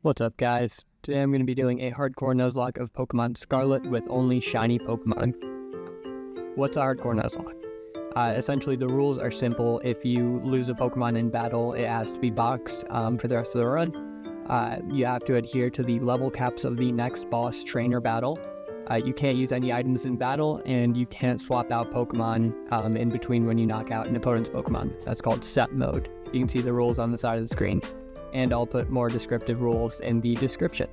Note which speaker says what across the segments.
Speaker 1: What's up, guys? Today I'm going to be doing a hardcore Nuzlocke of Pokemon Scarlet with only shiny Pokemon. What's a hardcore Nuzlocke? Essentially, the rules are simple. If you lose a Pokemon in battle, it has to be boxed for the rest of the run. You have to adhere to the level caps of the next boss trainer battle. You can't use any items in battle, and you can't swap out Pokemon in between when you knock out an opponent's Pokemon. That's called set mode. You can see the rules on the side of the screen. And I'll put more descriptive rules in the description.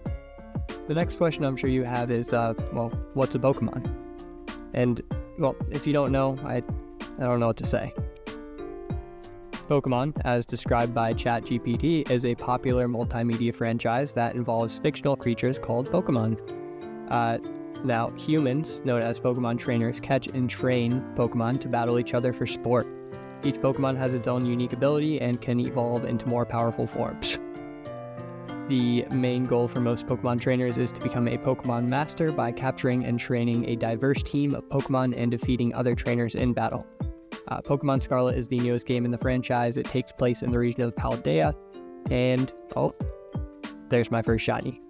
Speaker 1: The next question I'm sure you have is, what's a Pokemon? And, if you don't know, I don't know what to say. Pokemon, as described by ChatGPT, is a popular multimedia franchise that involves fictional creatures called Pokemon. Now, humans, known as Pokemon trainers, catch and train Pokemon to battle each other for sport. Each Pokemon has its own unique ability and can evolve into more powerful forms. The main goal for most Pokemon trainers is to become a Pokemon master by capturing and training a diverse team of Pokemon and defeating other trainers in battle. Pokemon Scarlet is the newest game in the franchise. It takes place in the region of Paldea, and there's my first shiny.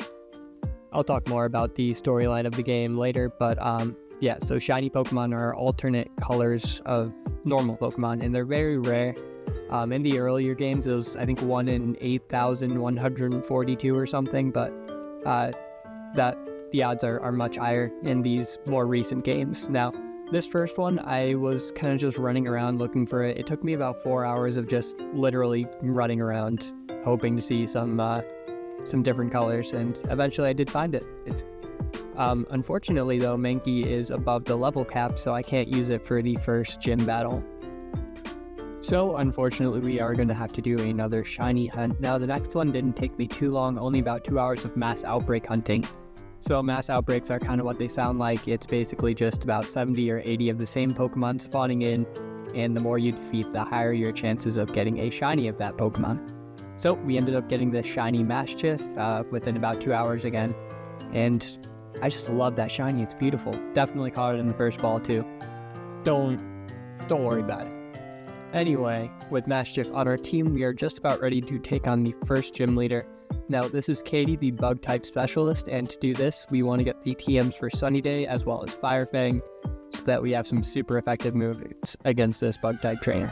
Speaker 1: I'll talk more about the storyline of the game later, but so shiny Pokemon are alternate colors of normal Pokemon, and they're very rare. In the earlier games, it was, I think, 1 in 8,142 or something, but the odds are much higher in these more recent games. Now, this first one, I was kind of just running around looking for it. It took me about 4 hours of just literally running around, hoping to see some different colors, and eventually I did find it. Unfortunately, though, Mankey is above the level cap, so I can't use it for the first gym battle. So, unfortunately, we are going to have to do another shiny hunt. Now, the next one didn't take me too long, only about 2 hours of mass outbreak hunting. So, mass outbreaks are kind of what they sound like. It's basically just about 70 or 80 of the same Pokemon spawning in, and the more you defeat, the higher your chances of getting a shiny of that Pokemon. So, we ended up getting this shiny Maschiff within about 2 hours again, and I just love that shiny. It's beautiful. Definitely caught it in the first ball too. Don't worry about it. Anyway, with Maschiff on our team, we are just about ready to take on the first gym leader. Now, this is Katie, the bug type specialist, and to do this, we want to get the TMs for Sunny Day as well as Fire Fang, so that we have some super effective moves against this bug type trainer.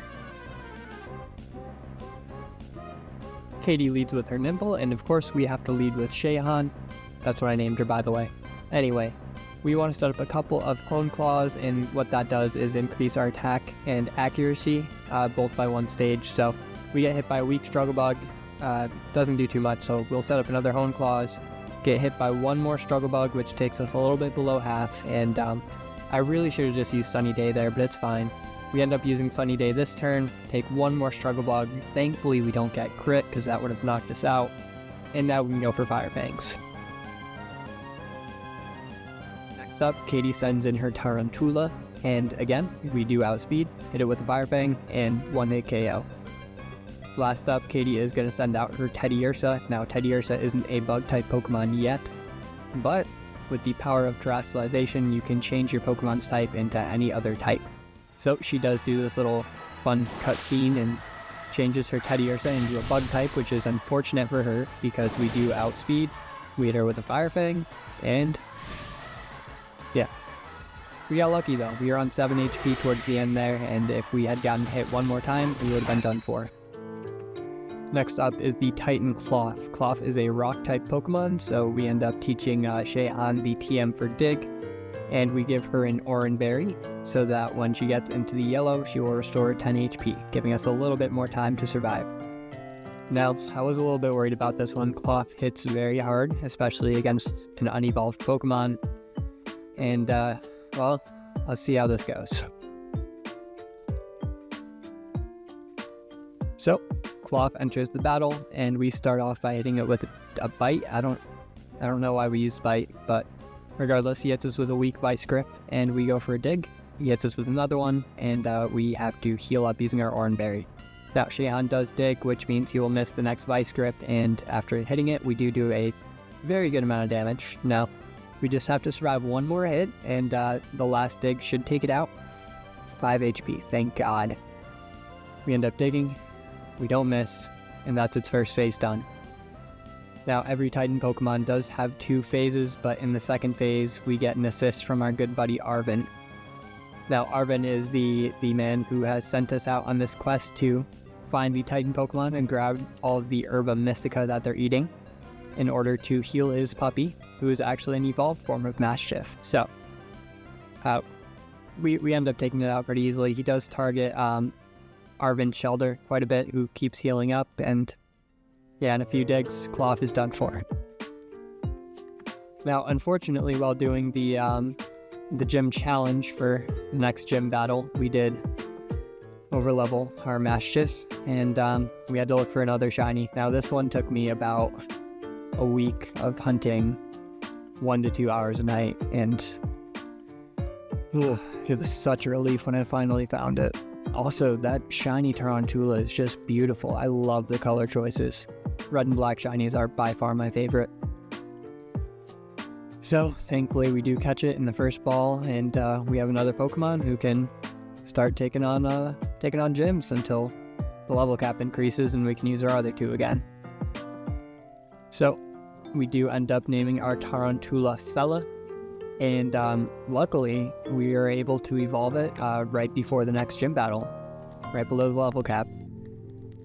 Speaker 1: Katie leads with her Nimble, and of course we have to lead with Shayhan. That's what I named her, by the way. Anyway, we want to set up a couple of Hone Claws, and what that does is increase our attack and accuracy, both by one stage. So we get hit by a weak Struggle Bug, doesn't do too much, so we'll set up another Hone Claws, get hit by one more Struggle Bug, which takes us a little bit below half, and I really should have just used Sunny Day there, but it's fine. We end up using Sunny Day this turn, take one more Struggle Bug. Thankfully we don't get crit, because that would have knocked us out, and now we can go for Fire Fangs. Next up, Katie sends in her Tarantula, and again, we do outspeed, hit it with a Fire Fang, and 1-hit KO. Last up, Katie is going to send out her Teddiursa. Now, Teddiursa isn't a bug-type Pokemon yet, but with the power of Terrestrialization, you can change your Pokemon's type into any other type. So she does do this little fun cutscene and changes her Teddiursa into a bug-type, which is unfortunate for her, because we do outspeed. We hit her with a Fire Fang, and yeah. We got lucky though. We were on 7 HP towards the end there, and if we had gotten hit one more time, we would have been done for. Next up is the Titan Cloth. Cloth is a rock-type Pokemon, so we end up teaching Shayhan the TM for Dig, and we give her an Oran Berry, so that when she gets into the yellow, she will restore 10 HP, giving us a little bit more time to survive. Now, I was a little bit worried about this one. Cloth hits very hard, especially against an unevolved Pokemon. And, let's see how this goes. So, Cloth enters the battle, and we start off by hitting it with a Bite. I don't know why we used Bite, but regardless, he hits us with a weak Vice Grip, and we go for a Dig. He hits us with another one, and we have to heal up using our Oran Berry. Now, Shayhan does Dig, which means he will miss the next Vice Grip, and after hitting it, we do a very good amount of damage. Now, we just have to survive one more hit, and the last Dig should take it out. 5 HP, thank God. We end up digging, we don't miss, and that's its first phase done. Now, every Titan Pokemon does have 2 phases, but in the second phase, we get an assist from our good buddy Arven. Now, Arven is the man who has sent us out on this quest to find the Titan Pokemon and grab all of the Herba Mystica that they're eating in order to heal his puppy, who is actually an evolved form of Mastiff. So, we end up taking it out pretty easily. He does target Arven's Shelter quite a bit, who keeps healing up, and yeah, in a few digs, Cloth is done for. Now, unfortunately, while doing the gym challenge for the next gym battle, we did overlevel our Mastiff, and we had to look for another shiny. Now, this one took me about a week of hunting 1 to 2 hours a night, and it was such a relief when I finally found it. Also, that shiny Tarantula is just beautiful. I love the color choices. Red and black shinies are by far my favorite. So, thankfully, we do catch it in the first ball, and we have another Pokemon who can start taking on gyms until the level cap increases and we can use our other 2 again. So, we do end up naming our Tarantula Sella, and luckily, we are able to evolve it right before the next gym battle, right below the level cap.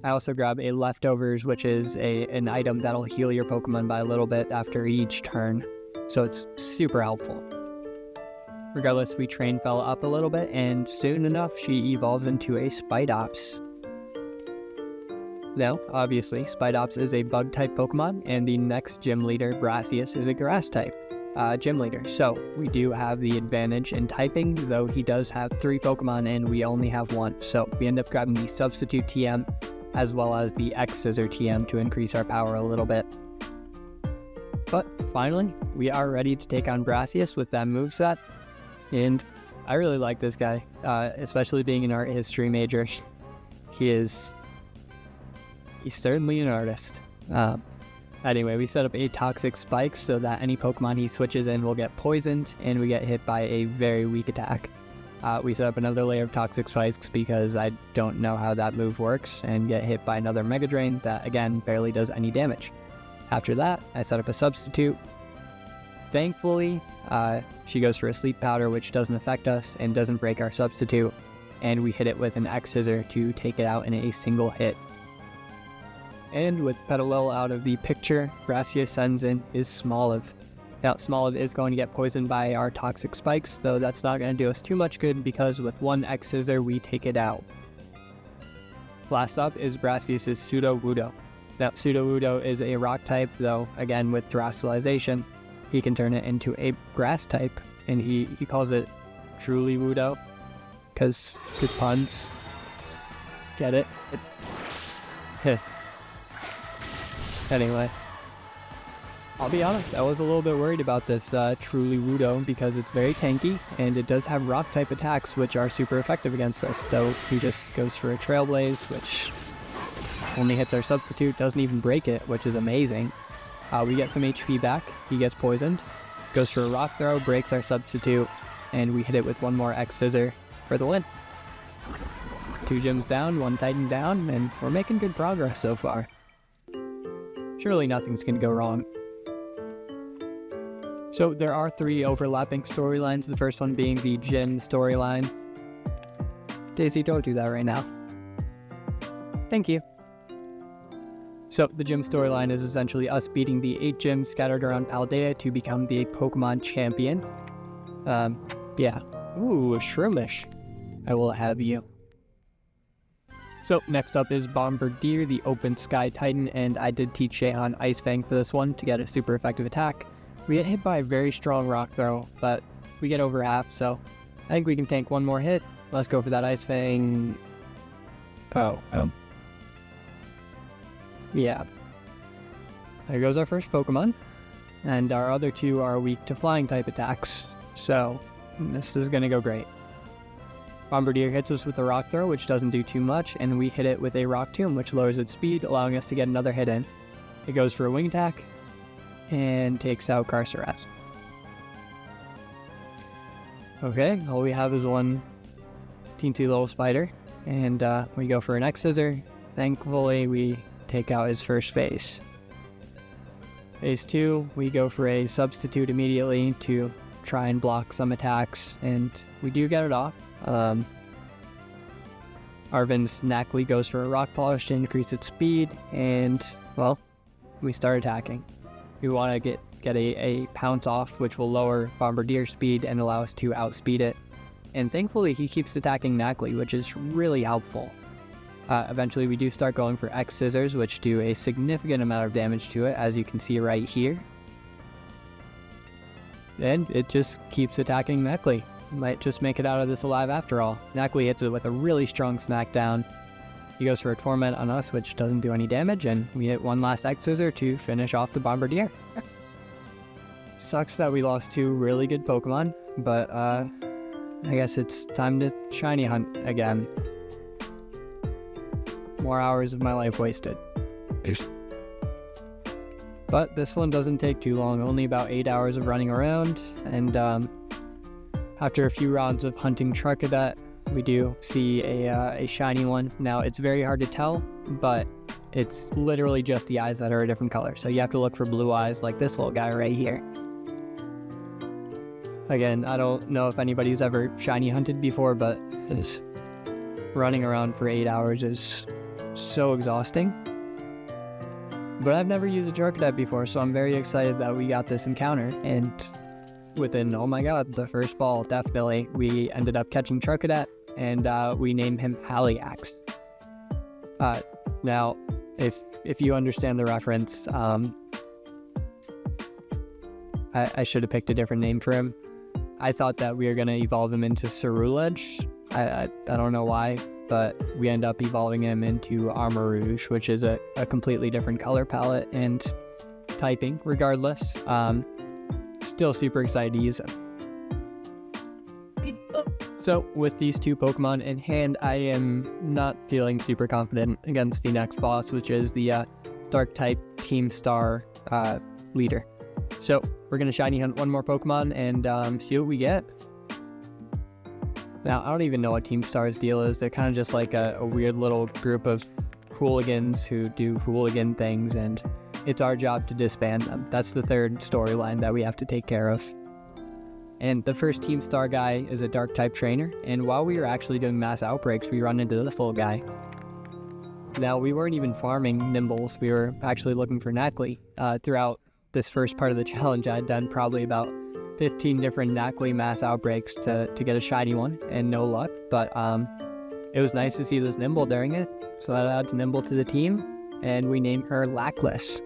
Speaker 1: I also grab a Leftovers, which is an item that'll heal your Pokemon by a little bit after each turn, so it's super helpful. Regardless, we train Fella up a little bit, and soon enough, she evolves into a Spidops. Now, obviously, Spidops is a Bug-type Pokemon, and the next gym leader, Brassius, is a Grass-type gym leader. So, we do have the advantage in typing, though he does have 3 Pokemon and we only have 1. So, we end up grabbing the Substitute TM, as well as the X-Scissor TM to increase our power a little bit. But, finally, we are ready to take on Brassius with that moveset, and I really like this guy, especially being an art history major. He's certainly an artist. Anyway, we set up a Toxic Spikes so that any Pokemon he switches in will get poisoned, and we get hit by a very weak attack. We set up another layer of Toxic Spikes because I don't know how that move works, and get hit by another Mega Drain that, again, barely does any damage. After that, I set up a Substitute. Thankfully, she goes for a Sleep Powder, which doesn't affect us and doesn't break our Substitute, and we hit it with an X-Scissor to take it out in a single hit. And with Petalil out of the picture, Brassius sends in his Smoliv. Now, Smoliv is going to get poisoned by our Toxic Spikes, though that's not going to do us too much good because with one X-Scissor, we take it out. Last up is Brassius' Sudowoodo. Now, Sudowoodo is a rock type, though, again, with Terastallization, he can turn it into a grass type, and he calls it Truly Woodo, because puns. Get it? Anyway, I'll be honest, I was a little bit worried about this Truly Woodo because it's very tanky, and it does have rock-type attacks which are super effective against us, though he just goes for a Trailblaze, which only hits our Substitute, doesn't even break it, which is amazing. We get some HP back, he gets poisoned, goes for a Rock Throw, breaks our Substitute, and we hit it with one more X-Scissor for the win. 2 gyms down, 1 Titan down, and we're making good progress so far. Surely nothing's going to go wrong. So there are 3 overlapping storylines, the first one being the gym storyline. Daisy, don't do that right now. Thank you. So the gym storyline is essentially us beating the 8 gyms scattered around Paldea to become the Pokemon champion. Yeah. Ooh, Shroomish. I will have you. So next up is Bombardier, the Open Sky Titan, and I did teach Shayhan Ice Fang for this one to get a super effective attack. We get hit by a very strong Rock Throw, but we get over half, so I think we can tank one more hit. Let's go for that Ice Fang. Oh. Yeah. There goes our first Pokemon, and our other 2 are weak to flying type attacks, so this is gonna go great. Bombardier hits us with a Rock Throw, which doesn't do too much, and we hit it with a Rock Tomb, which lowers its speed, allowing us to get another hit in. It goes for a Wing Attack, and takes out Carceraz. Okay, all we have is one teensy little spider, and we go for an X-Scissor. Thankfully, we take out his first phase. Phase 2, we go for a substitute immediately to try and block some attacks, and we do get it off. Arvin's Knackley goes for a rock polish to increase its speed, and, well, we start attacking. We want to get a pounce off, which will lower Bombardier speed and allow us to outspeed it. And thankfully, he keeps attacking Knackley, which is really helpful. Eventually, we do start going for X Scissors, which do a significant amount of damage to it, as you can see right here. And it just keeps attacking Knackley. Might just make it out of this alive after all. Knackley hits it with a really strong smackdown. He goes for a Torment on us, which doesn't do any damage, and we hit one last X Scissor to finish off the Bombardier. Sucks that we lost 2 really good Pokemon, but I guess it's time to shiny hunt again. More hours of my life wasted. But this one doesn't take too long, only about 8 hours of running around, and after a few rounds of hunting Charcadet, we do see a shiny one. Now, it's very hard to tell, but it's literally just the eyes that are a different color, so you have to look for blue eyes like this little guy right here. Again, I don't know if anybody's ever shiny hunted before, but this running around for 8 hours is so exhausting. But I've never used a Charcadet before, so I'm very excited that we got this encounter, and within, oh my god, the first ball, definitely, we ended up catching Charcadet, and we named him Haliax. Now, if you understand the reference, I should have picked a different name for him. I thought that we were going to evolve him into Cerulege. I don't know why, but we end up evolving him into Armarouge, which is a completely different color palette and typing, regardless. Still super excited to use him. So, with these 2 Pokemon in hand, I am not feeling super confident against the next boss, which is the Dark-type Team Star leader. So, we're going to shiny hunt one more Pokemon and see what we get. Now, I don't even know what Team Star's deal is. They're kind of just like a weird little group of hooligans who do hooligan things, and it's our job to disband them. That's the 3rd storyline that we have to take care of. And the first Team Star guy is a Dark-type trainer, and while we were actually doing mass outbreaks, we run into this little guy. Now, we weren't even farming Nimbles. We were actually looking for Knackley. Throughout this first part of the challenge, I had done probably about 15 different Knackley mass outbreaks to get a shiny one, and no luck, but it was nice to see this Nimble during it, so that adds Nimble to the team, and we named her Lackless.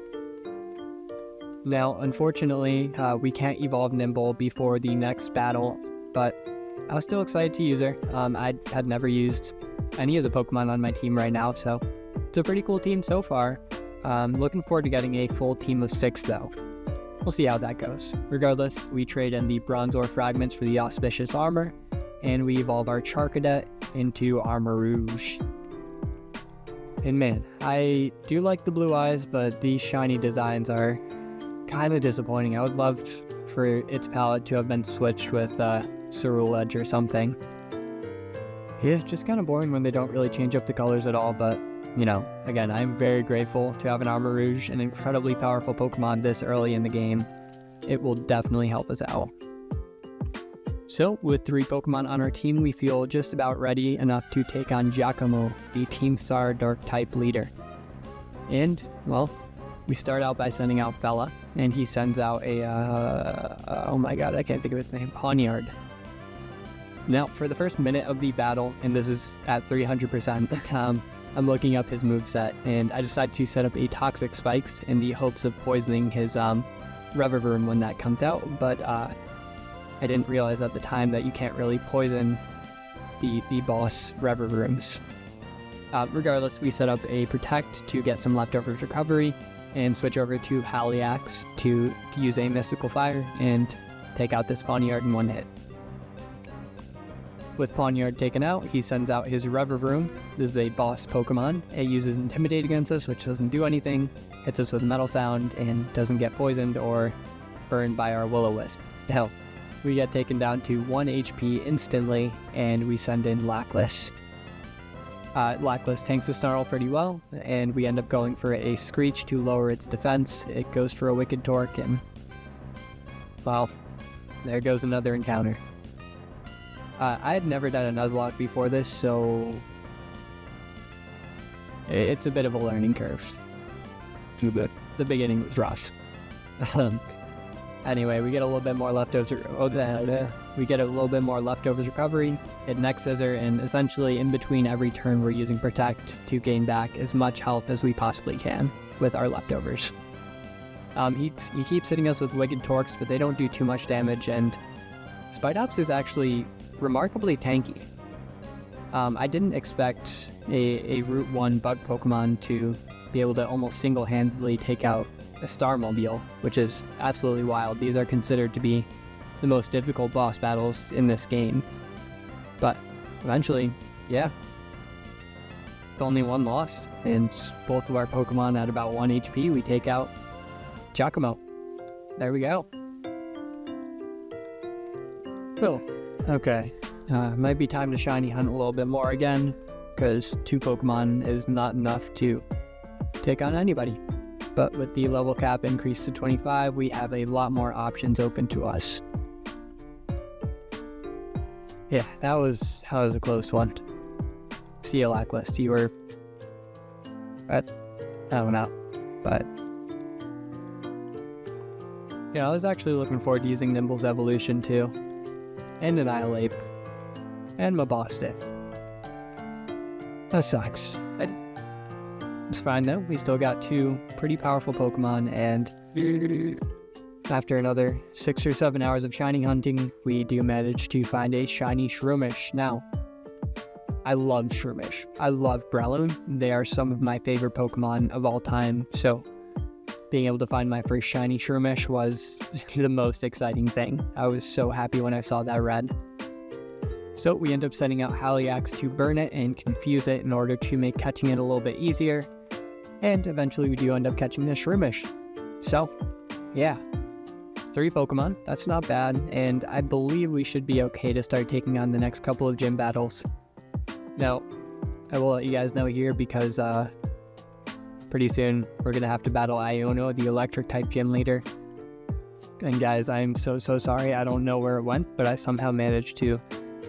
Speaker 1: Now, unfortunately, we can't evolve Nimble before the next battle, but I was still excited to use her. I had never used any of the Pokemon on my team right now, so it's a pretty cool team so far. Looking forward to getting a full team of 6, though. We'll see how that goes. Regardless, we trade in the Bronzor fragments for the Auspicious Armor, and we evolve our Charcadet into Armarouge. And man, I do like the blue eyes, but these shiny designs are kind of disappointing. I would love for its palette to have been switched with Cerulege or something. Yeah, just kind of boring when they don't really change up the colors at all, but you know, again, I'm very grateful to have an Armarouge, an incredibly powerful Pokemon this early in the game. It will definitely help us out. So, with 3 Pokemon on our team, we feel just about ready enough to take on Giacomo, the Team Star Dark-type leader. And, well, we start out by sending out Fella, and he sends out oh my god, I can't think of his name, Pawniard. Now, for the first minute of the battle, and this is at 300%, I'm looking up his moveset, and I decided to set up a Toxic Spikes in the hopes of poisoning his Revavroom when that comes out, but I didn't realize at the time that you can't really poison the boss Revavrooms. Regardless, we set up a Protect to get some leftovers recovery, and switch over to Haliax to use a Mystical Fire and take out this Pawniard in one hit. With Pawniard taken out, he sends out his Revavroom. This is a boss Pokemon. It uses Intimidate against us, which doesn't do anything, hits us with Metal Sound, and doesn't get poisoned or burned by our Will-O-Wisp. Hell, we get taken down to 1 HP instantly, and we send in Lackless. Lackless tanks the Snarl pretty well, and we end up going for a Screech to lower its defense. It goes for a Wicked Torque, and well, there goes another encounter. I had never done a Nuzlocke before this, so it's a bit of a learning curve. The beginning was rough. Anyway, we get a little bit more leftovers. We get a little bit more leftovers recovery. Hit next scissor, and essentially in between every turn we're using Protect to gain back as much health as we possibly can with our leftovers. He keeps hitting us with Wicked Torques, but they don't do too much damage, and Spidops is actually remarkably tanky. I didn't expect a Route 1 bug Pokemon to be able to almost single-handedly take out a Starmobile, which is absolutely wild. These are considered to be the most difficult boss battles in this game. But eventually, yeah, it's only one loss, and both of our Pokemon at about 1 HP, we take out Giacomo. There we go. Cool. Okay, might be time to shiny hunt a little bit more again, because 2 Pokemon is not enough to take on anybody. But with the level cap increased to 25, we have a lot more options open to us. Yeah, that was a close one. See you, Lackless. You were... I don't know. But... yeah, I was actually looking forward to using Nimble's evolution too. And Annihilate. And Mabostiff. That sucks. It's fine though, we still got 2 pretty powerful Pokemon, and after another 6 or 7 hours of shiny hunting, we do manage to find a shiny Shroomish. Now, I love Shroomish. I love Breloom. They are some of my favorite Pokemon of all time, so being able to find my first shiny Shroomish was the most exciting thing. I was so happy when I saw that red. So we end up sending out Haliax to burn it and confuse it in order to make catching it a little bit easier. And eventually we do end up catching the Shroomish. So, yeah. 3 Pokemon, that's not bad, and I believe we should be okay to start taking on the next couple of gym battles. Now, I will let you guys know here because pretty soon we're going to have to battle Iono, the electric-type gym leader. And guys, I'm so sorry, I don't know where it went, but I somehow managed to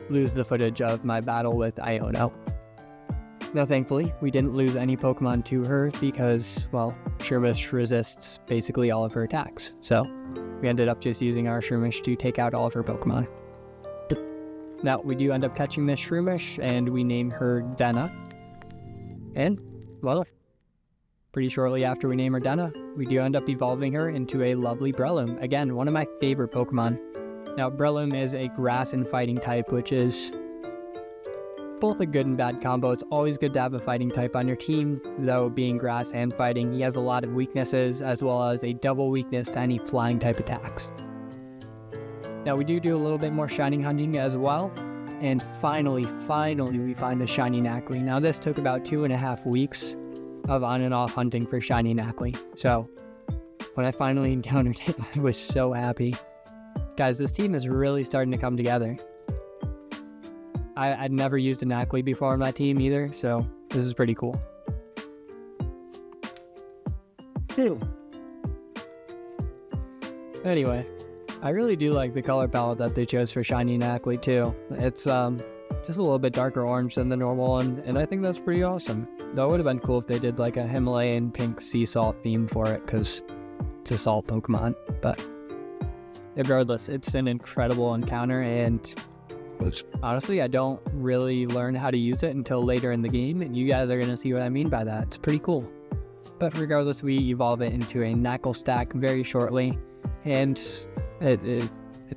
Speaker 1: lose the footage of my battle with Iono. Now thankfully, we didn't lose any Pokemon to her because, well, Shroomish resists basically all of her attacks. So, we ended up just using our Shroomish to take out all of her Pokemon. Now, we do end up catching this Shroomish, and we name her Denna. And, well, pretty shortly after we name her Denna, we do end up evolving her into a lovely Breloom. Again, one of my favorite Pokemon. Now, Breloom is a grass and fighting type, which is both a good and bad combo. It's always good to have a fighting type on your team, though being grass and fighting, he has a lot of weaknesses, as well as a double weakness to any flying type attacks. Now, we do a little bit more shiny hunting as well, and finally, we find a shiny Nacli. Now, this took about 2.5 weeks of on and off hunting for shiny Nacli. So, when I finally encountered it, I was so happy. Guys, this team is really starting to come together. I'd never used a Nacli before on my team either, so this is pretty cool. Anyway, I really do like the color palette that they chose for shiny Nacli too. It's just a little bit darker orange than the normal one, and I think that's pretty awesome. Though it would have been cool if they did like a Himalayan pink sea salt theme for it, because it's a salt Pokemon. But regardless, it's an incredible encounter, and honestly, I don't really learn how to use it until later in the game, and you guys are going to see what I mean by that. It's pretty cool. But regardless, we evolve it into a Knuckle Stack very shortly, and it's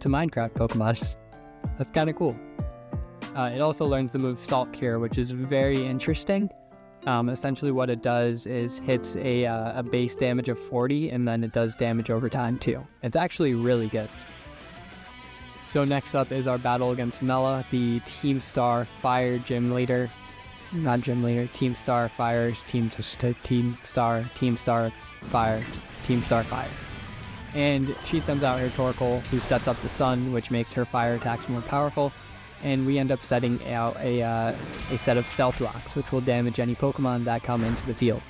Speaker 1: a Minecraft Pokemon. That's kind of cool. It also learns the move Salt Cure, which is very interesting. Essentially what it does is hits a base damage of 40, and then it does damage over time too. It's actually really good. So next up is our battle against Mela, the Team Star Fire Gym Leader. Not Gym Leader, Team Star Fires, Team Star Fire. And she sends out her Torkoal, who sets up the sun, which makes her fire attacks more powerful. and we end up setting out a set of stealth rocks, which will damage any Pokemon that come into the field.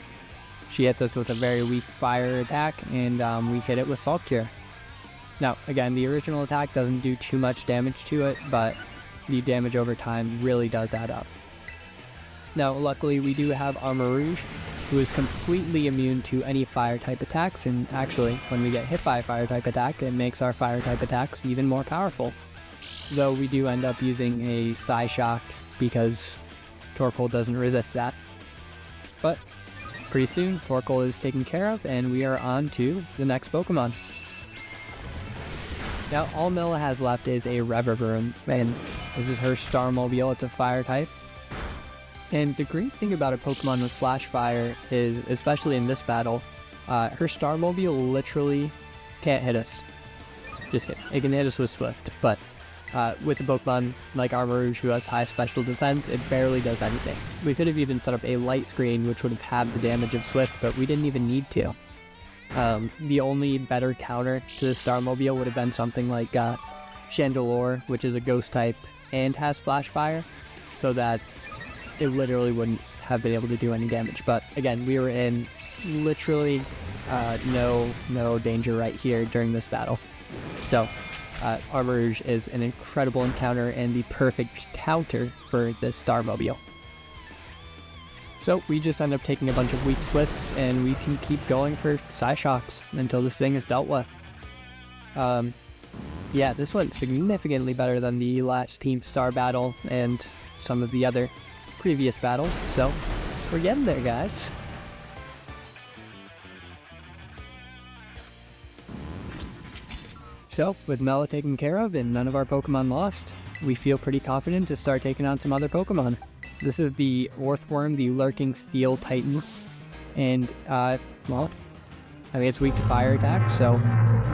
Speaker 1: She hits us with a very weak fire attack, and we hit it with Salt Cure. Now, again, the original attack doesn't do too much damage to it, but the damage over time really does add up. Now, luckily, we do have Armarouge, who is completely immune to any fire-type attacks, and actually, when we get hit by a fire-type attack, it makes our fire-type attacks even more powerful. Though we do end up using a Psyshock because Torkoal doesn't resist that. But pretty soon, Torkoal is taken care of, and we are on to the next Pokemon. Now, all Milla has left is a Revavroom, and this is her Starmobile. It's a fire type. And the great thing about a Pokemon with Flash Fire is, especially in this battle, her Starmobile literally can't hit us. Just kidding. It can hit us with Swift, but with a Pokemon like Armarouge, who has high special defense, it barely does anything. We could have even set up a light screen, which would have halved the damage of Swift, but we didn't even need to. The only better counter to the Starmobile would have been something like Chandelure, which is a Ghost type and has Flash Fire, so that it literally wouldn't have been able to do any damage. But again, we were in literally no danger right here during this battle. So Armarouge is an incredible encounter and the perfect counter for this Starmobile. So we just end up taking a bunch of weak Swifts, and we can keep going for Psyshocks until this thing is dealt with. Yeah, this went significantly better than the last Team Star battle and some of the other previous battles, so we're getting there, guys. So, with Mela taken care of and none of our Pokemon lost, we feel pretty confident to start taking on some other Pokemon. This is the Orthworm, the Lurking Steel Titan, and, well, I mean, it's weak to fire attacks, so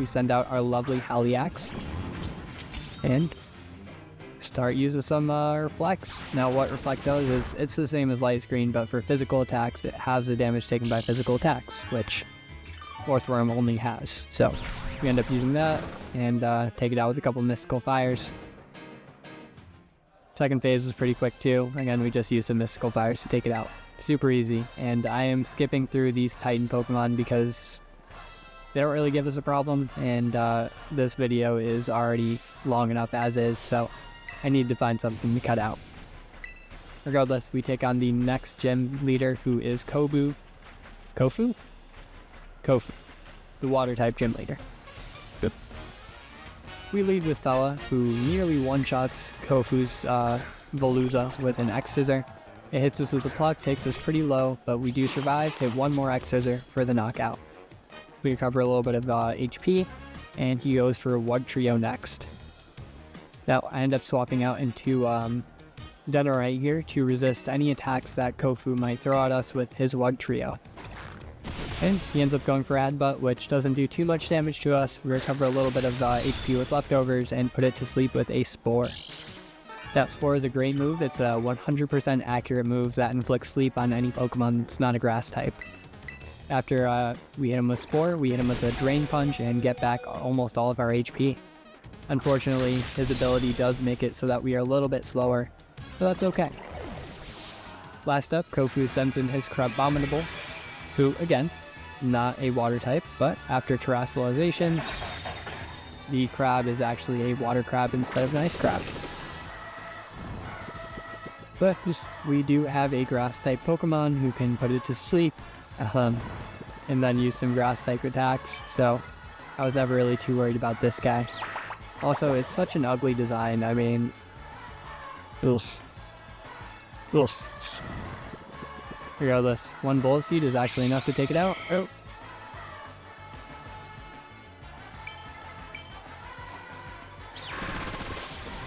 Speaker 1: we send out our lovely Haliax, and start using some Reflects. Now, what Reflect does is, it's the same as Light Screen, but for physical attacks, it halves the damage taken by physical attacks, which Orthworm only has, so we end up using that, and take it out with a couple Mystical Fires. Second phase was pretty quick too. Again, we just used some Mystical Fires to take it out. Super easy. And I am skipping through these Titan Pokemon because they don't really give us a problem, and this video is already long enough as is, so I need to find something to cut out. Regardless, we take on the next gym leader, who is Kofu, the Water-type gym leader. We lead with Thella, who nearly one-shots Kofu's Veluza with an X-Scissor. It hits us with a Pluck, takes us pretty low, but we do survive, hit one more X-Scissor for the knockout. We recover a little bit of HP, and he goes for a Wugtrio next. Now, I end up swapping out into Denorite here to resist any attacks that Kofu might throw at us with his Wugtrio. And he ends up going for Headbutt, which doesn't do too much damage to us. We recover a little bit of HP with leftovers and put it to sleep with a Spore. That Spore is a great move. It's a 100% accurate move that inflicts sleep on any Pokemon that's not a grass type. After we hit him with Spore, we hit him with a Drain Punch and get back almost all of our HP. Unfortunately, his ability does make it so that we are a little bit slower, but that's okay. Last up, Kofu sends in his Crabominable, who, again, not a water type, but after terrestrialization, the crab is actually a water crab instead of an ice crab. But we do have a grass type Pokemon who can put it to sleep, and then use some grass type attacks, so I was never really too worried about this guy. Also, it's such an ugly design. I mean, regardless, one Bullet Seed is actually enough to take it out. Oh.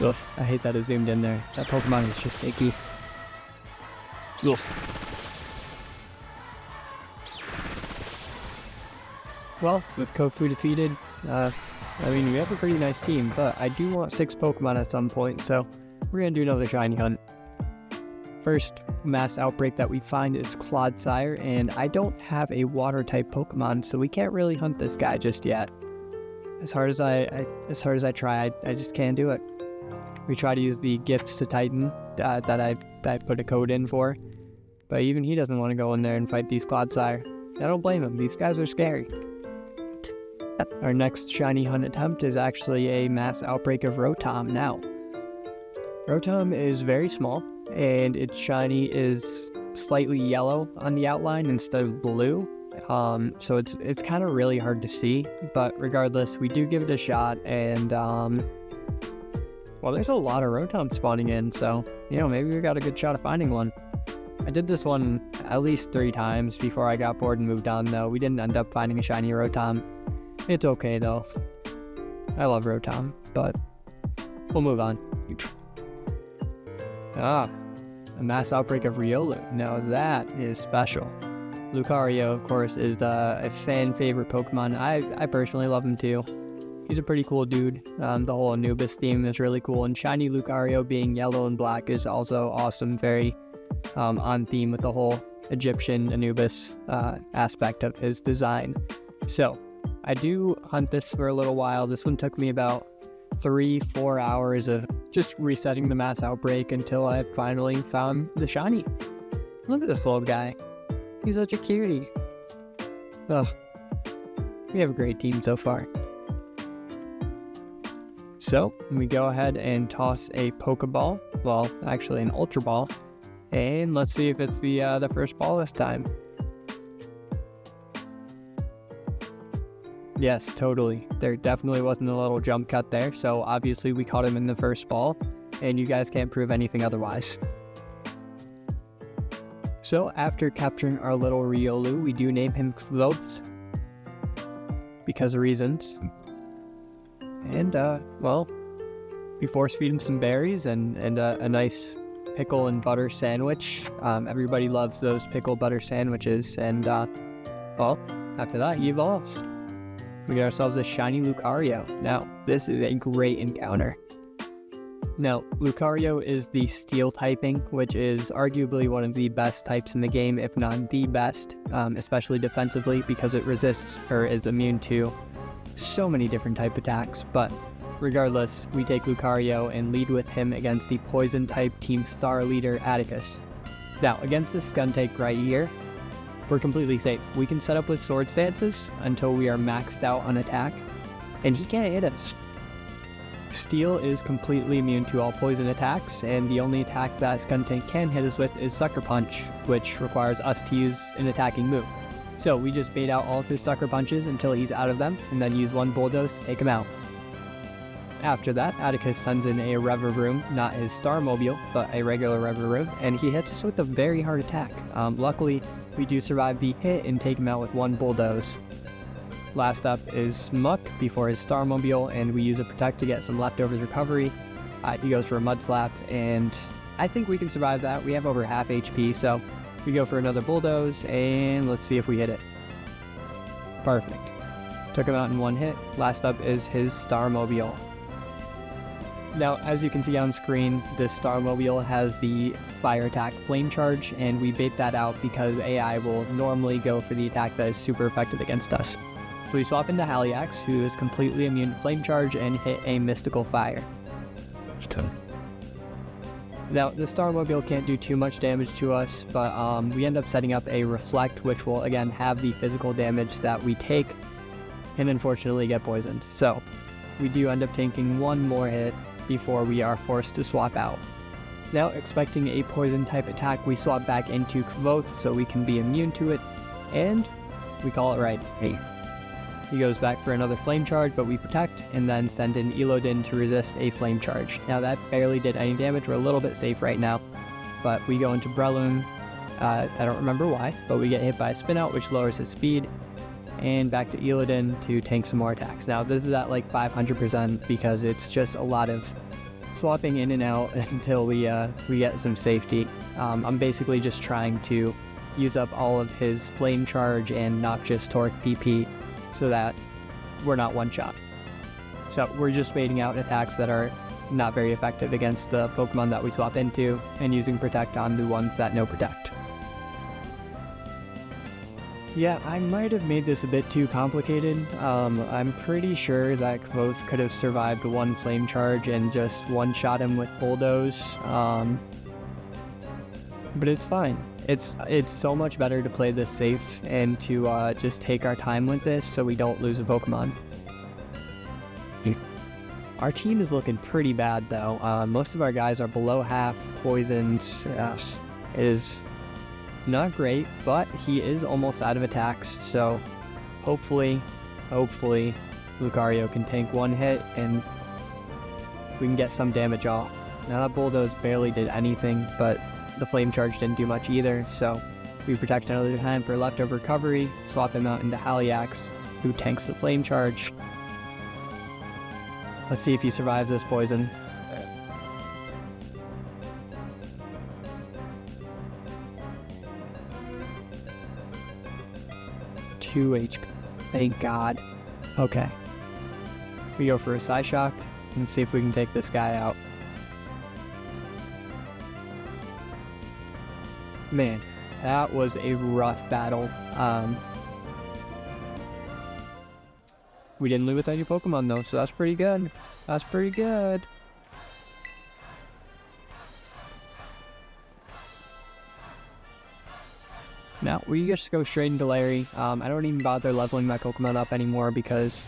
Speaker 1: Ugh, I hate that it zoomed in there. That Pokemon is just icky. Ugh. Well, with Kofu defeated, I mean, we have a pretty nice team, but I do want 6 Pokemon at some point, so we're gonna do another shiny hunt. First mass outbreak that we find is Clodsire, and I don't have a water type Pokemon, so we can't really hunt this guy just yet. As hard as I try, I just can't do it. We try to use the gifts to Titan that I put a code in for, but even he doesn't want to go in there and fight these Clodsire. I don't blame him, these guys are scary. Our next shiny hunt attempt is actually a mass outbreak of Rotom. Now, Rotom is very small, and its shiny is slightly yellow on the outline instead of blue. So it's kind of really hard to see, but regardless, we do give it a shot, and well, there's a lot of Rotom spawning in, so, maybe we got a good shot of finding one. I did this one at least 3 times before I got bored and moved on, though. We didn't end up finding a shiny Rotom. It's okay, though. I love Rotom, but we'll move on. A mass outbreak of Riolu. Now that is special. Lucario, of course, is a fan favorite Pokemon. I personally love him too. He's a pretty cool dude. The whole Anubis theme is really cool, and shiny Lucario being yellow and black is also awesome. Very on theme with the whole Egyptian Anubis aspect of his design. So I do hunt this for a little while. This one took me about 3-4 hours of just resetting the mass outbreak until I finally found the shiny. Look at this little guy. He's such a cutie. Ugh. We have a great team so far. So, we go ahead and toss a Pokeball. Well, actually an Ultra Ball. And let's see if it's the first ball this time. Yes, totally. There definitely wasn't a little jump cut there, so obviously we caught him in the first ball, and you guys can't prove anything otherwise. So after capturing our little Riolu, we do name him Kvothe, because of reasons. And, well, we force feed him some berries and a nice pickle and butter sandwich. Everybody loves those pickle butter sandwiches, and, well, after that he evolves. We get ourselves a shiny Lucario. Now, this is a great encounter. Now, Lucario is the Steel typing, which is arguably one of the best types in the game, if not the best, especially defensively, because it resists or is immune to so many different type attacks. But regardless, we take Lucario and lead with him against the Poison type Team Star leader Atticus. Now, against this Skuntank right here, we're completely safe. We can set up with Sword Stances until we are maxed out on attack, and he can't hit us. Steel is completely immune to all poison attacks, and the only attack that Skuntank can hit us with is Sucker Punch, which requires us to use an attacking move. So we just bait out all of his Sucker Punches until he's out of them, and then use one Bulldoze to take him out. After that, Atticus sends in a Reverie, not his Starmobile, but a regular Reverie, and he hits us with a very hard attack. Luckily, we do survive the hit and take him out with one Bulldoze. Last up is Smuck before his Starmobile, and we use a Protect to get some leftovers recovery. He goes for a Mud Slap, and I think we can survive that. We have over half HP, so we go for another Bulldoze, and let's see if we hit it. Perfect. Took him out in one hit. Last up is his Starmobile. Now, as you can see on screen, this Starmobile has the Fire Attack Flame Charge, and we bait that out because AI will normally go for the attack that is super effective against us. So we swap into Haliax, who is completely immune to Flame Charge, and hit a Mystical Fire. Now, the Starmobile can't do too much damage to us, but we end up setting up a Reflect, which will, again, have the physical damage that we take, and unfortunately get poisoned. So, we do end up taking one more hit before we are forced to swap out. Now, expecting a Poison-type attack, we swap back into Kvothe so we can be immune to it, and we call it right. He goes back for another Flame Charge, but we Protect, and then send in Elodin to resist a Flame Charge. Now that barely did any damage, we're a little bit safe right now, but we go into Breloom. I don't remember why, but we get hit by a Spin Out, which lowers his speed, and back to Elodin to tank some more attacks. Now this is at like 500% because it's just a lot of swapping in and out until we get some safety. I'm basically just trying to use up all of his Flame Charge and not just Torque PP, so that we're not one-shot. So we're just waiting out attacks that are not very effective against the Pokemon that we swap into, and using Protect on the ones that no Protect. Yeah, I might have made this a bit too complicated. I'm pretty sure that Kvothe could have survived one flame charge and just one-shot him with bulldoze. But it's fine. It's so much better to play this safe and to just take our time with this so we don't lose a Pokemon. Our team is looking pretty bad though. Most of our guys are below half poisoned. It is not great, but he is almost out of attacks, so hopefully Lucario can tank one hit and we can get some damage off. Now that bulldoze barely did anything, but the flame charge didn't do much either, so we protect another time for leftover recovery, swap him out into Haliax, who tanks the flame charge. Let's see if he survives this poison. 2 HP. Thank God. Okay. We go for a Psyshock and see if we can take this guy out. Man, that was a rough battle. We didn't lose with any Pokemon though, so that's pretty good. That's pretty good. Now, we just go straight into Larry. I don't even bother leveling my Pokemon up anymore because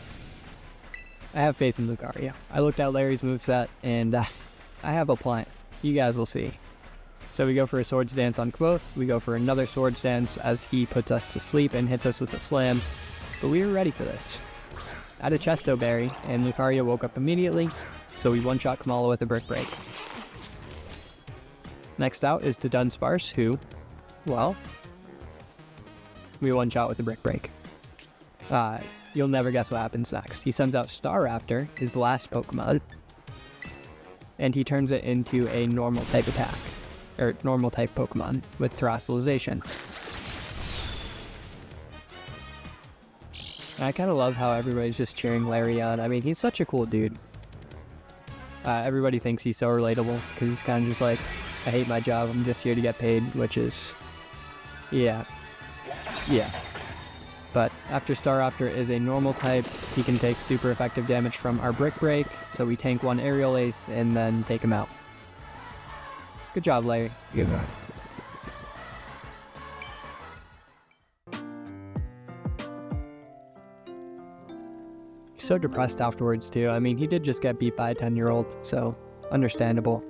Speaker 1: I have faith in Lucario. I looked at Larry's moveset and I have a plan. You guys will see. So we go for a Swords Dance on Kvothe. We go for another Swords Dance as he puts us to sleep and hits us with a Slam. But we were ready for this. Add a Chesto Berry, and Lucario woke up immediately, so we one-shot Kamala with a Brick Break. Next out is to Dunsparce, who, well, we one-shot with a Brick Break. You'll never guess what happens next. He sends out Staraptor, his last Pokemon, and he turns it into a normal type attack, or normal type Pokemon with Terastallization. I kind of love how everybody's just cheering Larry on. I mean, he's such a cool dude. Everybody thinks he's so relatable because he's kind of just like, I hate my job, I'm just here to get paid, which is, yeah. But after Staraptor is a normal type, he can take super effective damage from our Brick Break, so we tank one Aerial Ace and then take him out. Good job, Larry.
Speaker 2: Good job.
Speaker 1: So depressed afterwards too. I mean, he did just get beat by a 10-year-old, so understandable.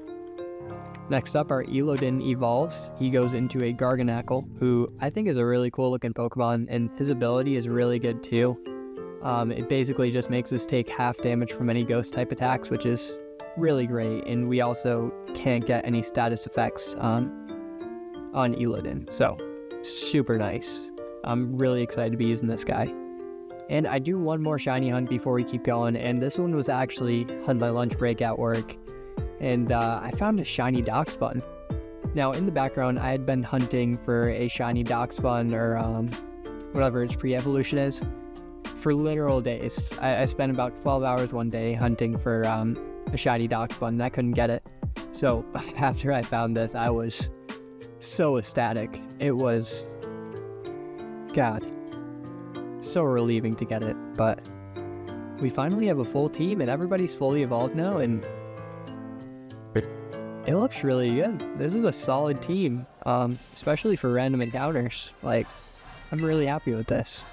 Speaker 1: Next up, our Elodin evolves. He goes into a Garganacl, who I think is a really cool looking Pokemon, and his ability is really good too. It basically just makes us take half damage from any ghost type attacks, which is really great, and we also can't get any status effects on Elodin, so super nice. I'm really excited to be using this guy. And I do one more shiny hunt before we keep going, and this one was actually on my lunch break at work, and I found a shiny Darkspun. Now, in the background, I had been hunting for a shiny Darkspun, or whatever its pre-evolution is, for literal days. I spent about 12 hours one day hunting for a shiny Darkspun, and I couldn't get it. So after I found this, I was so ecstatic. It was, God, so relieving to get it. But we finally have a full team and everybody's fully evolved now, and it looks really good. This is a solid team, especially for random encounters. Like, I'm really happy with this.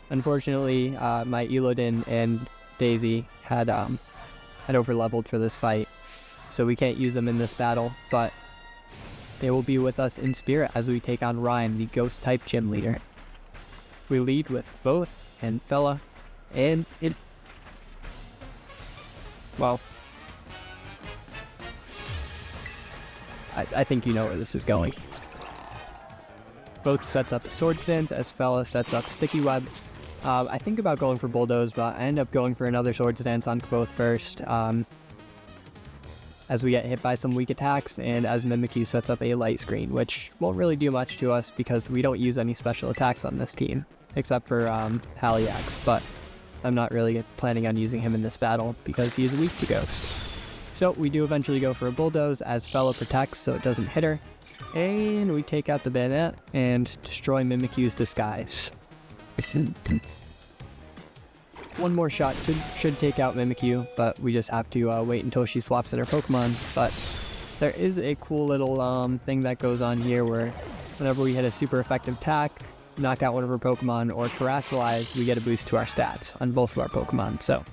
Speaker 1: Unfortunately, my Elodin and Daisy had overleveled for this fight, so we can't use them in this battle, but they will be with us in spirit as we take on Ryan, the ghost type gym leader. We lead with both and Fella, and it, well, I think you know where this is going. Both sets up a Swords Dance as Fella sets up Sticky Web. I think about going for Bulldoze, but I end up going for another Swords Dance on Kvothe first, as we get hit by some weak attacks, and as Mimikyu sets up a Light Screen, which won't really do much to us because we don't use any special attacks on this team, except for Haliax, but I'm not really planning on using him in this battle because he is weak to Ghost. So we do eventually go for a Bulldoze as Fella protects so it doesn't hit her, And we take out the bayonet and destroy Mimikyu's disguise. One more shot should take out Mimikyu, but we just have to wait until she swaps in her Pokemon. But there is a cool little thing that goes on here where whenever we hit a super effective attack, knock out one of our Pokemon, or terrestrialize, we get a boost to our stats on both of our Pokemon. So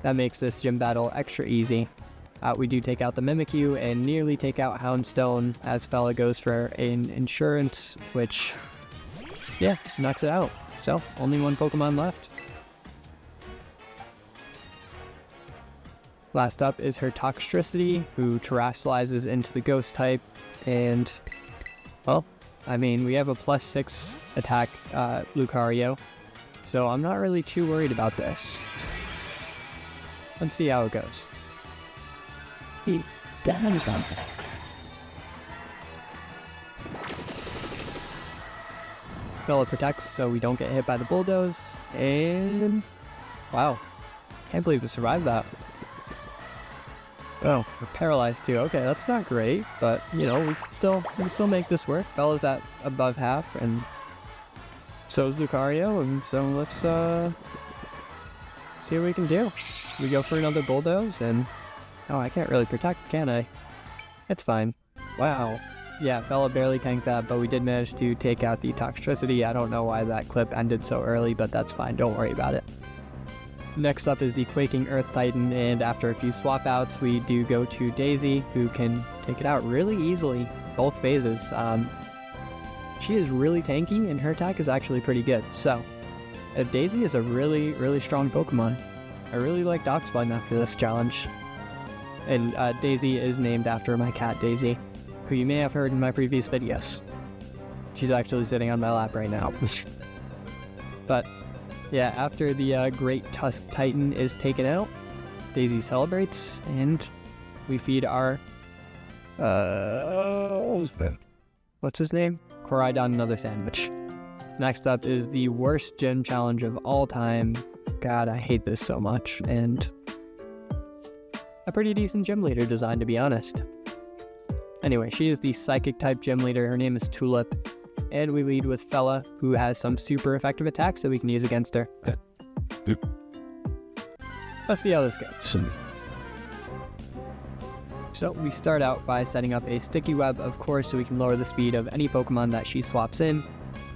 Speaker 1: that makes this gym battle extra easy. We do take out the Mimikyu and nearly take out Houndstone as Fella goes for an insurance, which, yeah, knocks it out. So, only one Pokemon left. Last up is her Toxtricity, who terrestrializes into the Ghost type, and, well, I mean, we have a +6 attack Lucario, so I'm not really too worried about this. Let's see how it goes. Fella protects so we don't get hit by the bulldoze, and wow, can't believe we survived that. Oh, we're paralyzed too. Okay, that's not great, but you know, we can still make this work. Fella's at above half, and so is Lucario, and so let's see what we can do. We go for another bulldoze, and oh, I can't really protect, can I? It's fine. Wow. Yeah, Fella barely tanked that, but we did manage to take out the Toxtricity. I don't know why that clip ended so early, but that's fine. Don't worry about it. Next up is the Quaking Earth Titan, and after a few swap outs, we do go to Daisy, who can take it out really easily, both phases. She is really tanky, and her attack is actually pretty good. So, Daisy is a really, really strong Pokemon. I really like Darkspine after this challenge. And Daisy is named after my cat Daisy, who you may have heard in my previous videos. She's actually sitting on my lap right now. But yeah, after the Great Tusk Titan is taken out, Daisy celebrates, and we feed our what's his name? Koraidon another sandwich. Next up is the worst gym challenge of all time. God, I hate this so much, and a pretty decent gym leader design, to be honest. Anyway, she is the Psychic type gym leader. Her name is Tulip, and we lead with Fella, who has some super effective attacks that we can use against her. Let's see how this goes. So we start out by setting up a Sticky Web, of course, so we can lower the speed of any Pokemon that she swaps in,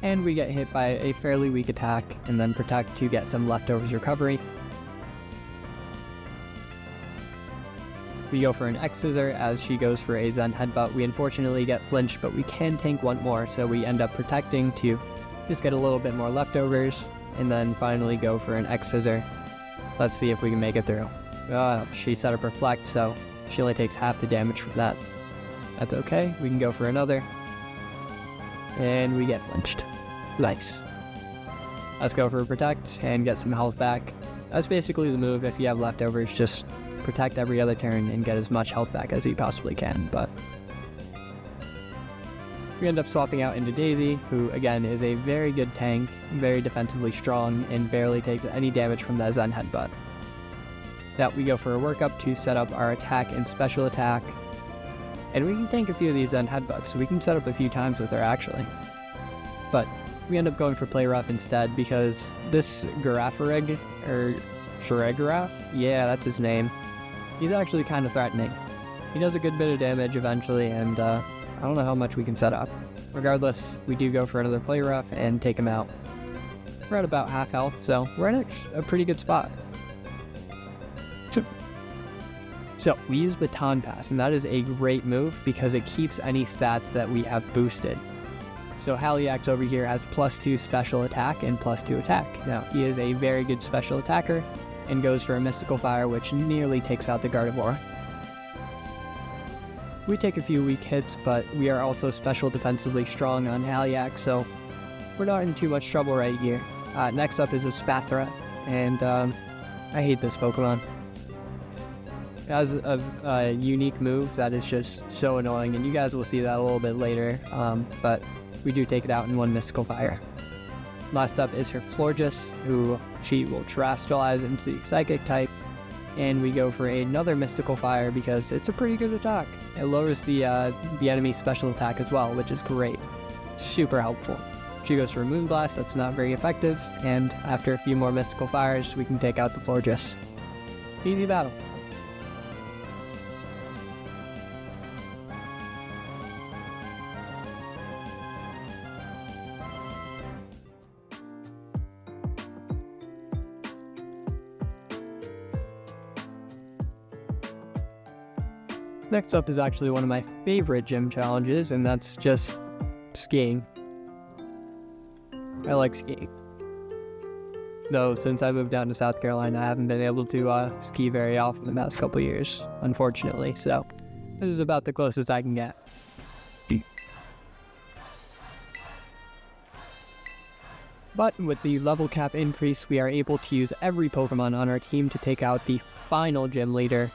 Speaker 1: and we get hit by a fairly weak attack, and then Protect to get some leftovers recovery. We go for an X-Scissor as she goes for a Zen Headbutt. We unfortunately get flinched, but we can tank one more, so we end up protecting to just get a little bit more leftovers, and then finally go for an X-Scissor. Let's see if we can make it through. She set up Reflect, so she only takes half the damage from that. That's okay, we can go for another. And we get flinched. Nice. Let's go for Protect and get some health back. That's basically the move. If you have leftovers, just protect every other turn and get as much health back as you possibly can, but we end up swapping out into Daisy, who again is a very good tank, very defensively strong, and barely takes any damage from that Zen Headbutt. Now we go for a workup to set up our attack and special attack, and we can tank a few of these Zen Headbutts, so we can set up a few times with her actually. But we end up going for Play Rough instead because this Girafarig, or Sharegraph? Yeah, that's his name. He's actually kind of threatening. He does a good bit of damage eventually, and I don't know how much we can set up. Regardless, we do go for another Play Rough and take him out. We're at about half health, so we're in a pretty good spot. So we use Baton Pass, and that is a great move because it keeps any stats that we have boosted. So Haliax over here has +2 special attack and +2 attack. Now, he is a very good special attacker and goes for a Mystical Fire, which nearly takes out the Gardevoir. We take a few weak hits, but we are also special defensively strong on Haliax, so we're not in too much trouble right here. Next up is a Spathra, and I hate this Pokemon. It has a unique move that is just so annoying, and you guys will see that a little bit later, but we do take it out in one Mystical Fire. Last up is her Florges, who she will terrestrialize into the Psychic type, and we go for another Mystical Fire because it's a pretty good attack. It lowers the enemy's special attack as well, which is great. Super helpful. She goes for a Moonblast, that's not very effective, and after a few more Mystical Fires, we can take out the Fortress. Easy battle. Next up is actually one of my favorite gym challenges, and that's just skiing. I like skiing. Though, since I moved down to South Carolina, I haven't been able to ski very often the past couple years, unfortunately, so this is about the closest I can get. But with the level cap increase, we are able to use every Pokemon on our team to take out the final gym leader,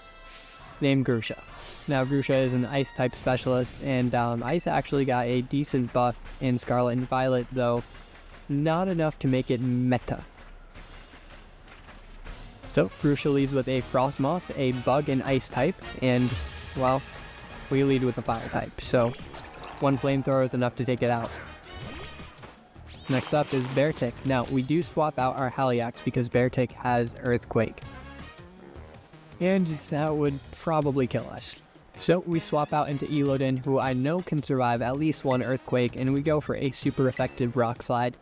Speaker 1: named Grusha. Now, Grusha is an Ice-type specialist, and Ice actually got a decent buff in Scarlet and Violet, though not enough to make it meta. So, Grusha leads with a Frostmoth, a Bug and Ice-type, and, well, we lead with a Fire-type, so one Flamethrower is enough to take it out. Next up is Beartic. Now, we do swap out our Haliax because Beartic has Earthquake, and that would probably kill us. So we swap out into Elodin, who I know can survive at least one Earthquake, and we go for a super effective Rock Slide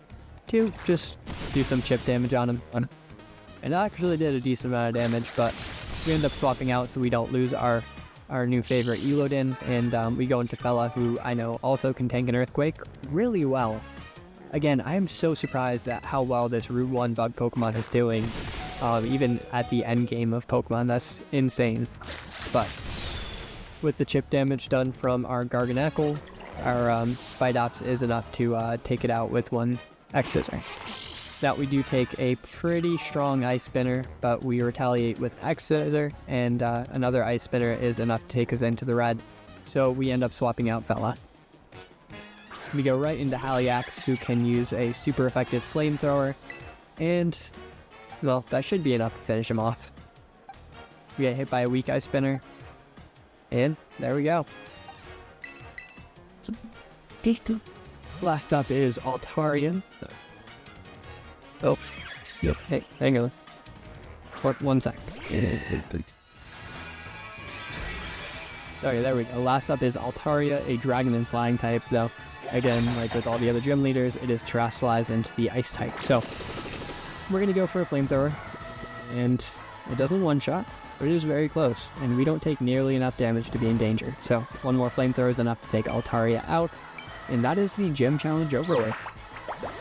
Speaker 1: to just do some chip damage on him. And it actually did a decent amount of damage, but we end up swapping out so we don't lose our new favorite Elodin, and we go into Fella, who I know also can tank an Earthquake really well. Again, I am so surprised at how well this Route 1 Bug Pokemon is doing, even at the end game of Pokemon. That's insane. But with the chip damage done from our Garganacl, our Spidops is enough to take it out with one X-Scissor. Now we do take a pretty strong Ice Spinner, but we retaliate with X-Scissor, and another Ice Spinner is enough to take us into the red, so we end up swapping out Fella. We go right into Haliax, who can use a super effective Flamethrower, and, well, that should be enough to finish him off. We get hit by a weak Ice Spinner, and there we go. Last up is Altaria. Oh, yep. Hey, hang on. One sec. Okay, there we go. Last up is Altaria, a Dragon and Flying type, though. Again, like with all the other gym leaders, it is terrestrialized into the Ice type. So, we're going to go for a Flamethrower, and it doesn't one-shot, but it is very close, and we don't take nearly enough damage to be in danger. So, one more Flamethrower is enough to take Altaria out, and that is the gym challenge over with.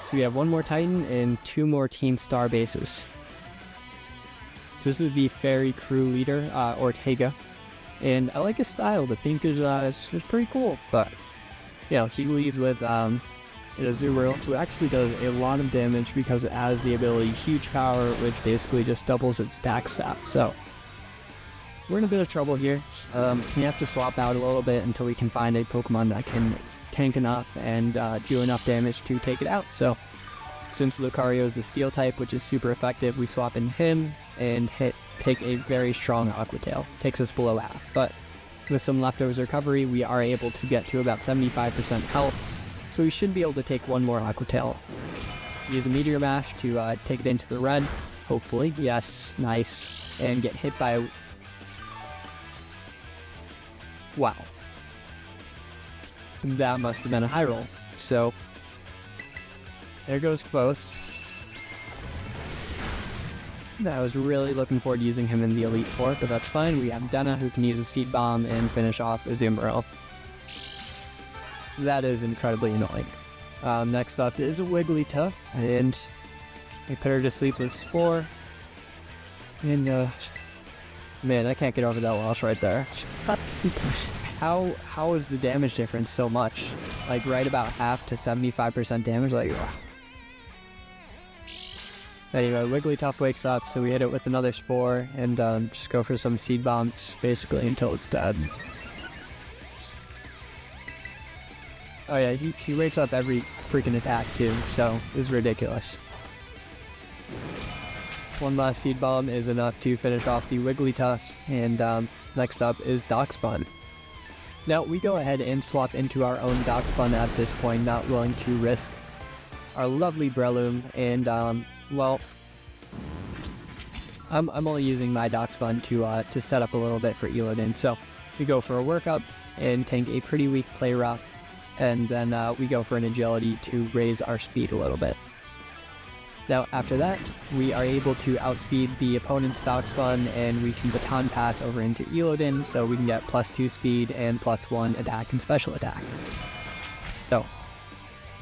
Speaker 1: So we have one more Titan and two more Team Star bases. So this is the Fairy Crew leader, Ortega, and I like his style. The pink is pretty cool, but you know, he leads with a Azumarill, who actually does a lot of damage because it has the ability Huge Power, which basically just doubles its attack stat. So we're in a bit of trouble here. We have to swap out a little bit until we can find a Pokemon that can tank enough and do enough damage to take it out. So since Lucario is the Steel type, which is super effective, we swap in him and take a very strong Aqua Tail. Takes us below half, but with some leftovers recovery, we are able to get to about 75% health, so we should be able to take one more Aqua Tail. Use a Meteor Mash to take it into the red, hopefully. Yes, nice. And get hit by... Wow. That must have been a high roll. So, there goes Kvothe. I was really looking forward to using him in the Elite Four, but that's fine. We have Denna, who can use a Seed Bomb and finish off Azumarill. That is incredibly annoying. Next up is Wigglytuff, and we put her to sleep with Spore. And, man, I can't get over that loss right there. How is the damage difference so much? Like, right about half to 75% damage? Like, ugh. Anyway, Wigglytuff wakes up, so we hit it with another Spore, and just go for some Seed Bombs, basically, until it's dead. Oh yeah, he wakes up every freaking attack, too, so this is ridiculous. one last Seed Bomb is enough to finish off the Wigglytuff, and next up is Darkspawn. Now, we go ahead and swap into our own Darkspawn at this point, not willing to risk our lovely Breloom, and, well, I'm only using my Darkspawn to set up a little bit for Elodin, so we go for a Workup and tank a pretty weak Play Rough, and then we go for an Agility to raise our speed a little bit. Now, after that, we are able to outspeed the opponent's Darkspawn, and we can Baton Pass over into Elodin, so we can get +2 speed and +1 attack and special attack. So,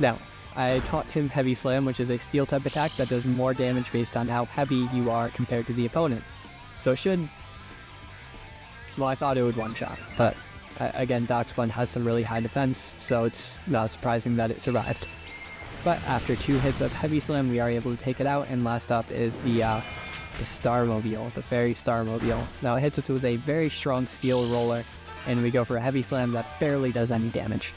Speaker 1: now, I taught him Heavy Slam, which is a Steel-type attack that does more damage based on how heavy you are compared to the opponent. So it should... Well, I thought it would one-shot, but again, Darkspawn has some really high defense, so it's not surprising that it survived. But after 2 hits of Heavy Slam, we are able to take it out, and last up is the Starmobile, the Fairy Starmobile. Now, it hits us with a very strong Steel Roller, and we go for a Heavy Slam that barely does any damage.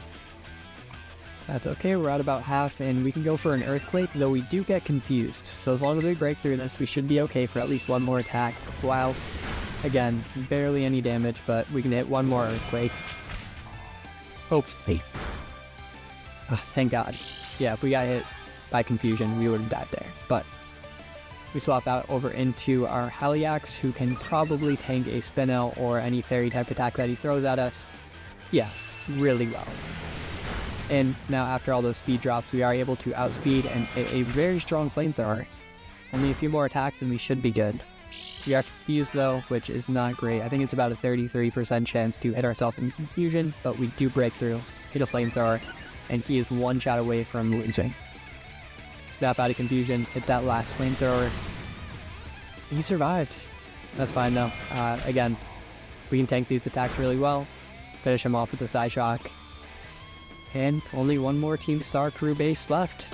Speaker 1: That's okay, we're at about half, and we can go for an Earthquake, though we do get confused. So as long as we break through this, we should be okay for at least one more attack. Wow. Again, barely any damage, but we can hit one more Earthquake. Hopefully. Oh, thank God. Yeah, if we got hit by confusion, we would have died there. But we swap out over into our Haliax, who can probably tank a Spinel or any Fairy-type attack that he throws at us. Yeah, really well. And now, after all those speed drops, we are able to outspeed and a very strong Flamethrower. Only a few more attacks and we should be good. We are confused though, which is not great. I think it's about a 33% chance to hit ourselves in confusion, but we do break through, hit a Flamethrower, and he is one shot away from losing. Snap out of confusion, hit that last Flamethrower. He survived. That's fine though. Again, we can tank these attacks really well, finish him off with the Psyshock, and only one more Team Star crew base left.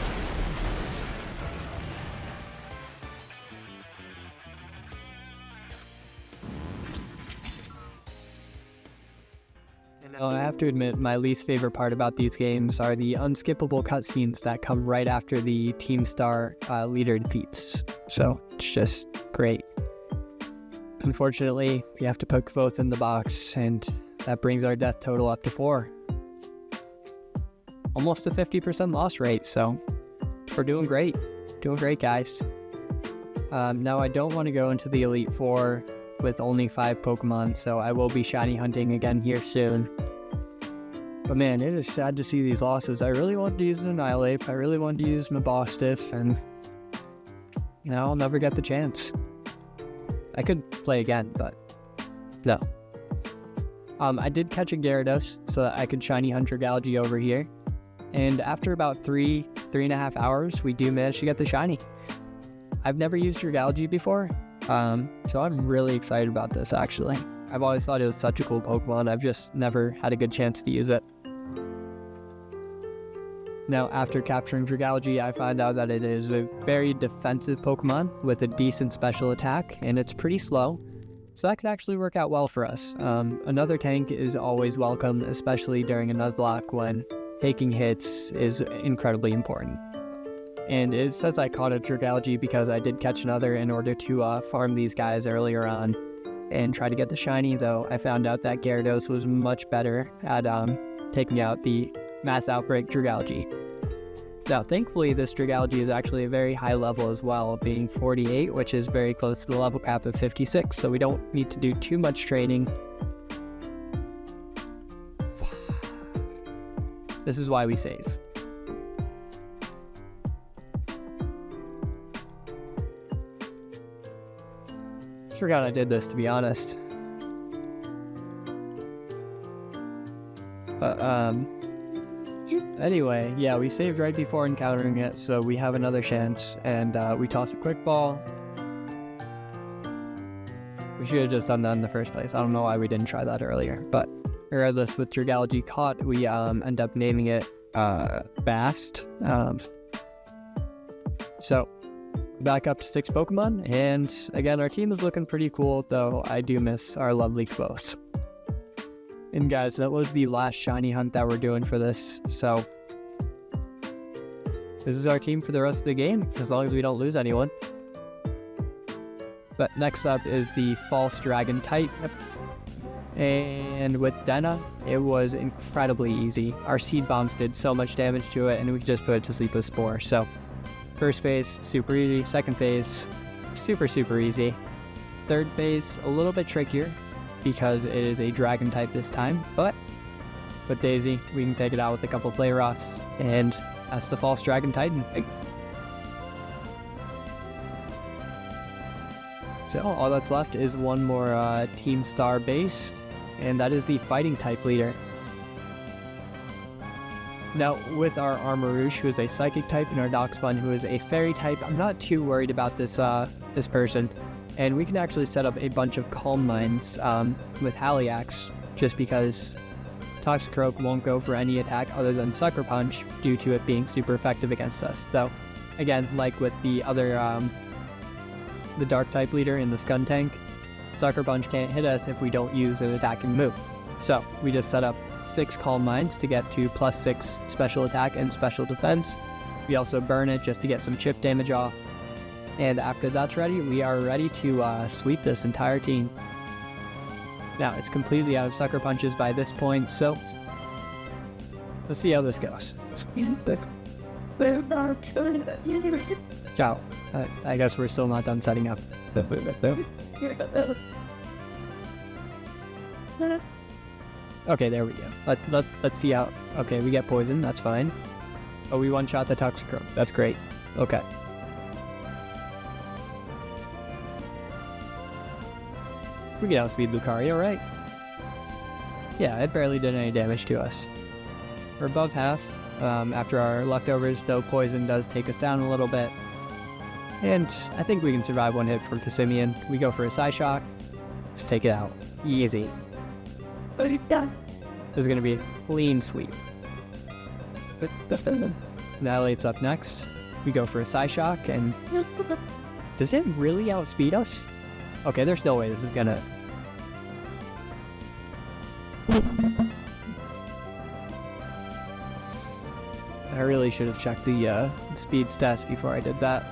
Speaker 1: Now, I have to admit, my least favorite part about these games are the unskippable cutscenes that come right after the Team Star leader defeats. So, it's just great. Unfortunately, we have to put both in the box, and that brings our death total up to 4. Almost a 50% loss rate, so we're doing great. Doing great, guys. Now, I don't want to go into the Elite Four with only 5 Pokemon, so I will be shiny hunting again here soon. But man, it is sad to see these losses. I really wanted to use an Annihilate, I really wanted to use Mabostiff, and now I'll never get the chance. I could play again, but no. I did catch a Gyarados so that I could shiny hunt Dragalge over here, and after about 3.5 hours, we do manage to get the shiny. I've never used Dragalge before, so I'm really excited about this actually. I've always thought it was such a cool Pokemon, I've just never had a good chance to use it. Now, after capturing Dragalge, I find out that it is a very defensive Pokemon with a decent special attack, and it's pretty slow, so that could actually work out well for us. Another tank is always welcome, especially during a Nuzlocke when taking hits is incredibly important. And it says I caught a Dragalge because I did catch another in order to farm these guys earlier on and try to get the shiny, though I found out that Gyarados was much better at taking out the Mass Outbreak Dragalge. Now, thankfully, this Dragalge is actually a very high level as well, being 48, which is very close to the level cap of 56, so we don't need to do too much training. This is why we save. Forgot I did this, to be honest. But anyway, yeah, we saved right before encountering it, so we have another chance, and we toss a quick ball. We should have just done that in the first place. I don't know why we didn't try that earlier, but regardless, with Dragalge caught, we end up naming it Bast. So back up to 6 Pokemon, and again, our team is looking pretty cool, though I do miss our lovely Kvos. And guys, that was the last shiny hunt that we're doing for this, so this is our team for the rest of the game, as long as we don't lose anyone. But next up is the False Dragon type. And with Denna, it was incredibly easy. Our seed bombs did so much damage to it, and we could just put it to sleep with Spore. So, first phase, super easy. Second phase, super, super easy. Third phase, a little bit trickier, because it is a dragon type this time. But with Daisy, we can take it out with a couple play roughs, and that's the False Dragon Titan. So all that's left is one more Team Star base, and that is the Fighting type leader. Now, with our Armarouche, who is a Psychic type, and our Darkspawn, who is a Fairy type, I'm not too worried about this this person, and we can actually set up a bunch of Calm Minds with Haliax, just because Toxicroak won't go for any attack other than Sucker Punch due to it being super effective against us. Though, again, like with the other the Dark type leader in the Skuntank, Sucker Punch can't hit us if we don't use an attacking move. So we just set up 6 Calm Minds to get to +6 special attack and special defense. We also burn it just to get some chip damage off. And after that's ready, we are ready to sweep this entire team. Now, it's completely out of Sucker Punches by this point, so let's see how this goes. Ciao. I guess we're still not done setting up. Okay, there we go. Let's see how... Okay, we get poison, that's fine. Oh, we one-shot the Toxicroak. That's great. Okay. We can outspeed Lucario, right? Yeah, it barely did any damage to us. We're above half. After our leftovers, though poison does take us down a little bit. And I think we can survive one hit from Pissimian. We go for a Psyshock. Let's take it out. Easy. This is going to be a clean sweep. Annihilate's up next. We go for a Psyshock, and... Does it really outspeed us? Okay, there's no way this is gonna... I really should have checked the speed stats before I did that.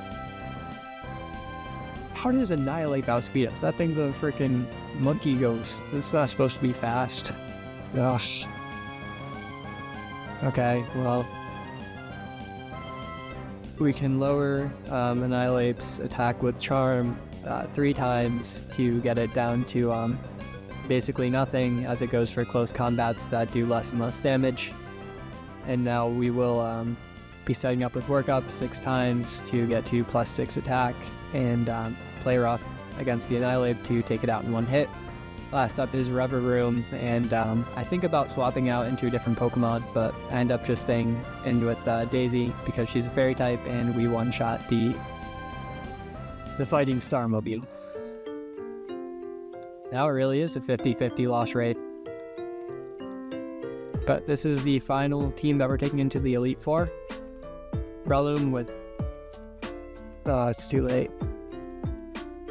Speaker 1: How does Annihilate outspeed us? That thing's a freaking monkey ghost. It's not supposed to be fast. Gosh. Okay, well... We can lower Annihilate's attack with Charm 3 times to get it down to basically nothing as it goes for close combats that do less and less damage. And now we will be setting up with Work Up 6 times to get to +6 attack and play rough against the Annihilate to take it out in one hit. Last up is Reverie, and I think about swapping out into a different Pokemon, but I end up just staying in with Daisy because she's a Fairy type and we one-shot the Fighting Starmobile. Now it really is a 50-50 loss rate. But this is the final team that we're taking into the Elite Four. Breloom with... Oh, it's too late.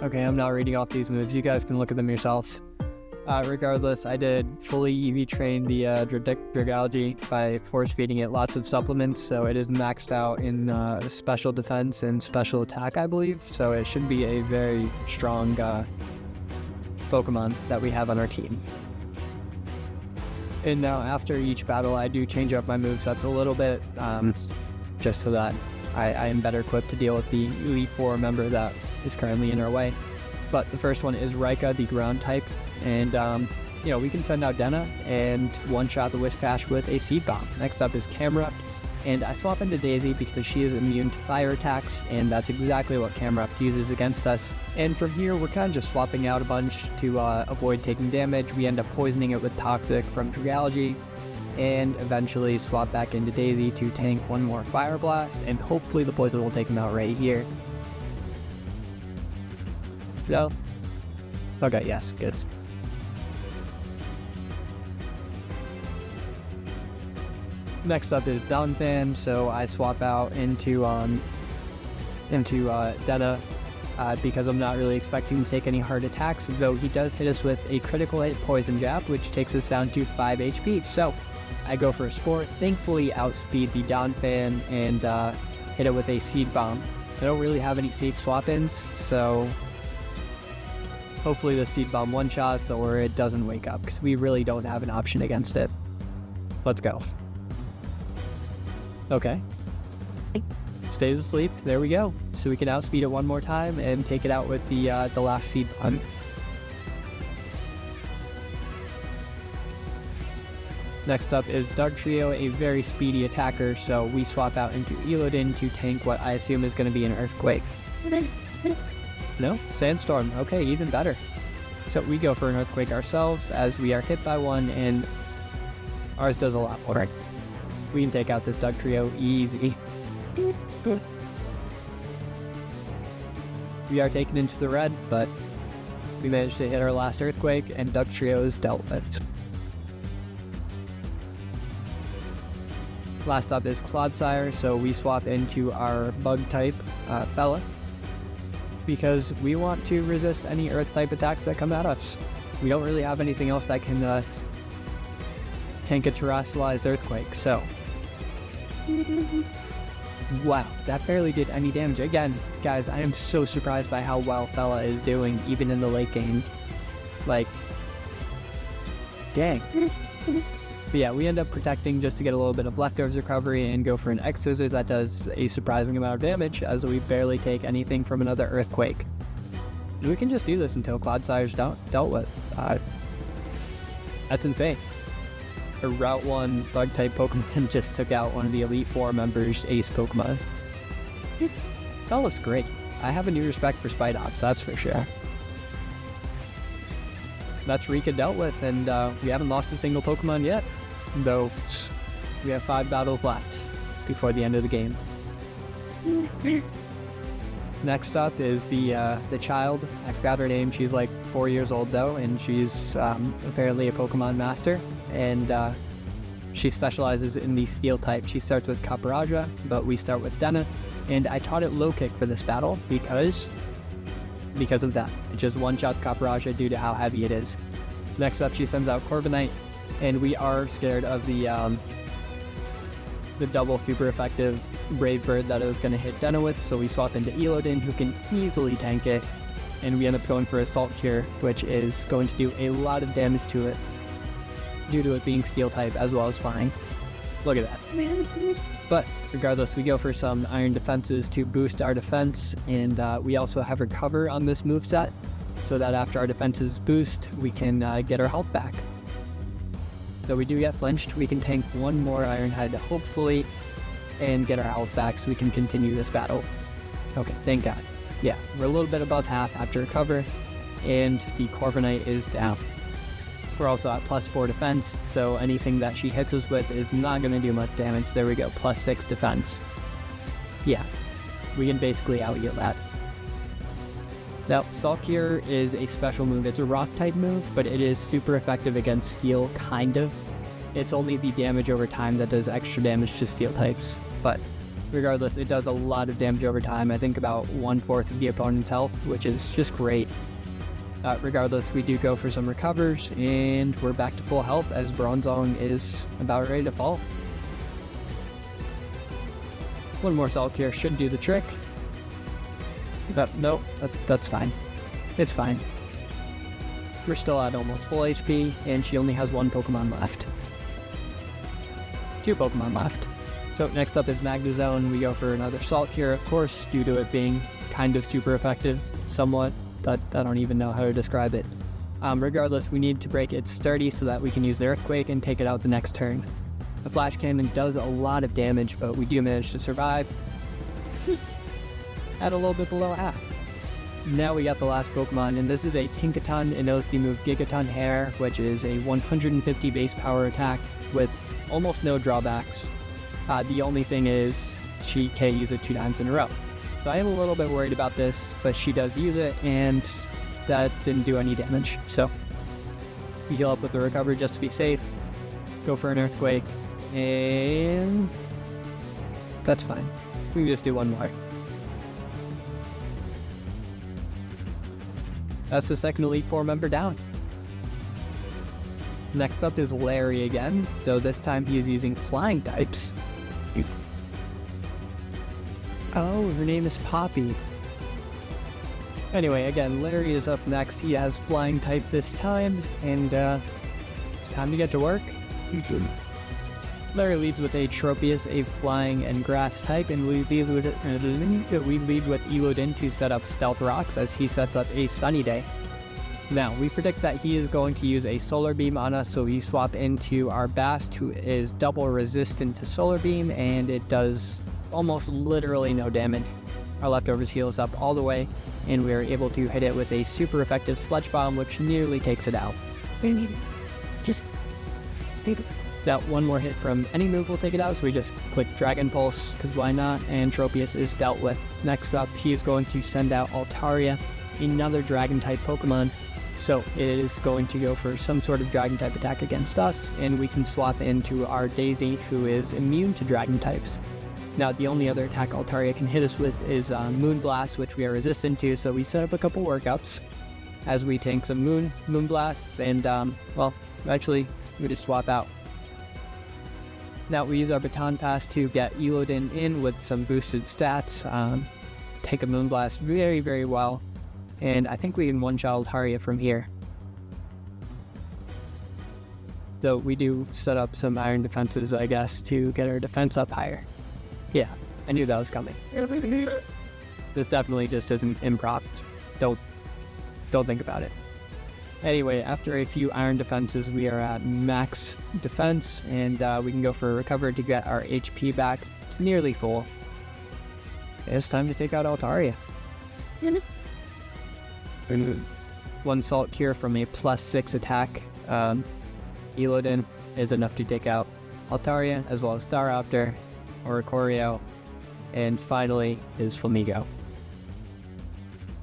Speaker 1: Okay, I'm not reading off these moves. You guys can look at them yourselves. Regardless, I did fully EV train the Dragalge by force feeding it lots of supplements, so it is maxed out in special defense and special attack, I believe. So it should be a very strong Pokemon that we have on our team. And now after each battle, I do change up my movesets a little bit, just so that I am better equipped to deal with the Elite Four member that is currently in our way. But the first one is Rika, the ground type. And, you know, we can send out Denna and one-shot the Whiscash with a Seed Bomb. Next up is Camerupt, and I swap into Daisy because she is immune to fire attacks, and that's exactly what Camerupt uses against us. And from here, we're kind of just swapping out a bunch to avoid taking damage. We end up poisoning it with Toxic from Dragalge, and eventually swap back into Daisy to tank one more Fire Blast, and hopefully the poison will take him out right here. No? Okay, yes, good. Next up is Donphan, so I swap out into Denna because I'm not really expecting to take any hard attacks, though he does hit us with a critical hit Poison Jab, which takes us down to 5 HP. So I go for a Spore, thankfully outspeed the Donphan and hit it with a Seed Bomb. I don't really have any safe swap-ins, so Hopefully the Seed Bomb one-shots or it doesn't wake up, because we really don't have an option against it. Let's go. Okay. Stays asleep. There we go. So we can outspeed it one more time and take it out with the last Seed Bomb. Next up is Dugtrio, a very speedy attacker, so we swap out into Elodin to tank what I assume is going to be an Earthquake. No? Sandstorm. Okay, even better. So we go for an Earthquake ourselves as we are hit by one, and ours does a lot more. We can take out this Dugtrio easy. We are taken into the red, but we managed to hit our last Earthquake, and Dugtrio is dealt with. Last up is Clodsire, so we swap into our bug type, Fella, because we want to resist any earth type attacks that come at us. We don't really have anything else that can tank a terrestrialized Earthquake, so. Wow, that barely did any damage. Again, guys, I am so surprised by how well Fella is doing, even in the late game. Like, dang. But yeah, we end up protecting just to get a little bit of leftovers recovery and go for an X-Scissors that does a surprising amount of damage, as we barely take anything from another Earthquake. We can just do this until Clodsire's dealt with. That's insane. A Route 1 Bug-type Pokemon just took out one of the Elite Four members' ace Pokemon. That looks great. I have a new respect for Spidops, that's for sure. That's Rika dealt with, and we haven't lost a single Pokemon yet, though we have 5 battles left before the end of the game. Next up is the child. I forgot her name. She's like 4 years old though, and she's apparently a Pokemon master, and she specializes in the Steel type. She starts with Caparaja, but we start with Denna, and I taught it Low Kick for this battle because of that. It just one-shots Caparaja due to how heavy it is. Next up, she sends out Corviknight, and we are scared of the double super effective Brave Bird that it was going to hit Denna with, so we swap into Elodin, who can easily tank it, and we end up going for Assault Cure, which is going to do a lot of damage to it, due to it being Steel type as well as Flying. Look at that. But regardless, we go for some Iron Defenses to boost our defense, and we also have Recover on this moveset, so that after our defenses boost, we can get our health back. Though we do get flinched, we can tank one more Iron Head, hopefully, and get our health back so we can continue this battle. Okay, thank God. Yeah, we're a little bit above half after Recover, and the Corviknight is down. We're also at +4 defense, so anything that she hits us with is not going to do much damage. There we go, +6 defense. Yeah, we can basically out-heal that. Now, Assault Cure is a special move. It's a rock-type move, but it is super effective against Steel, kind of. It's only the damage over time that does extra damage to Steel types, but regardless, it does a lot of damage over time. I think about 1/4 of the opponent's health, which is just great. Regardless, we do go for some recovers, and we're back to full health as Bronzong is about ready to fall. One more Assault Cure should do the trick. Nope, that's fine. It's fine. We're still at almost full HP, and she only has 1 Pokemon left. 2 Pokemon left. So next up is Magnezone. We go for another Assault Cure, of course, due to it being kind of super effective, somewhat. I don't even know how to describe it. Regardless, we need to break its sturdy so that we can use the Earthquake and take it out the next turn. The Flash Cannon does a lot of damage, but we do manage to survive at a little bit below half. Now we got the last Pokemon, and this is a Tinkaton. It knows the move Gigaton Hair, which is a 150 base power attack with almost no drawbacks. The only thing is she can't use it 2 times in a row. So I am a little bit worried about this, but she does use it, and that didn't do any damage. So we heal up with the Recover just to be safe, go for an Earthquake, and that's fine. We can just do one more. That's the second Elite Four member down. Next up is Larry again, though this time he is using Flying types. Oh, her name is Poppy. Anyway, again, Larry is up next. He has flying type this time, and it's time to get to work. Larry leads with a Tropius, a flying and grass type, and we lead with Elodin to set up Stealth Rocks as he sets up a Sunny Day. Now, we predict that he is going to use a Solar Beam on us, so we swap into our Bast, who is double resistant to Solar Beam, and it does almost literally no damage. Our leftovers heal us up all the way, and we are able to hit it with a super effective Sludge Bomb, which nearly takes it out. Just think that one more hit from any move will take it out, so we just click Dragon Pulse, because why not, and Tropius is dealt with. Next up, he is going to send out Altaria, another Dragon-type Pokemon, so it is going to go for some sort of Dragon-type attack against us, and we can swap into our Daisy, who is immune to Dragon-types. Now, the only other attack Altaria can hit us with is Moonblast, which we are resistant to, so we set up a couple workups as we tank some Moonblasts, and, well, actually, we just swap out. Now, we use our Baton Pass to get Elodin in with some boosted stats, take a Moonblast very, very well, and I think we can one-shot Altaria from here. Though we do set up some Iron Defenses, I guess, to get our defense up higher. Yeah, I knew that was coming. This definitely just isn't improv. Don't think about it. Anyway, after a few Iron Defenses, we are at max defense, and we can go for a Recover to get our HP back to nearly full. It's time to take out Altaria. One Salt Cure from a +6 attack. Elodin is enough to take out Altaria, as well as Staraptor, Oricorio, and finally is Flamigo.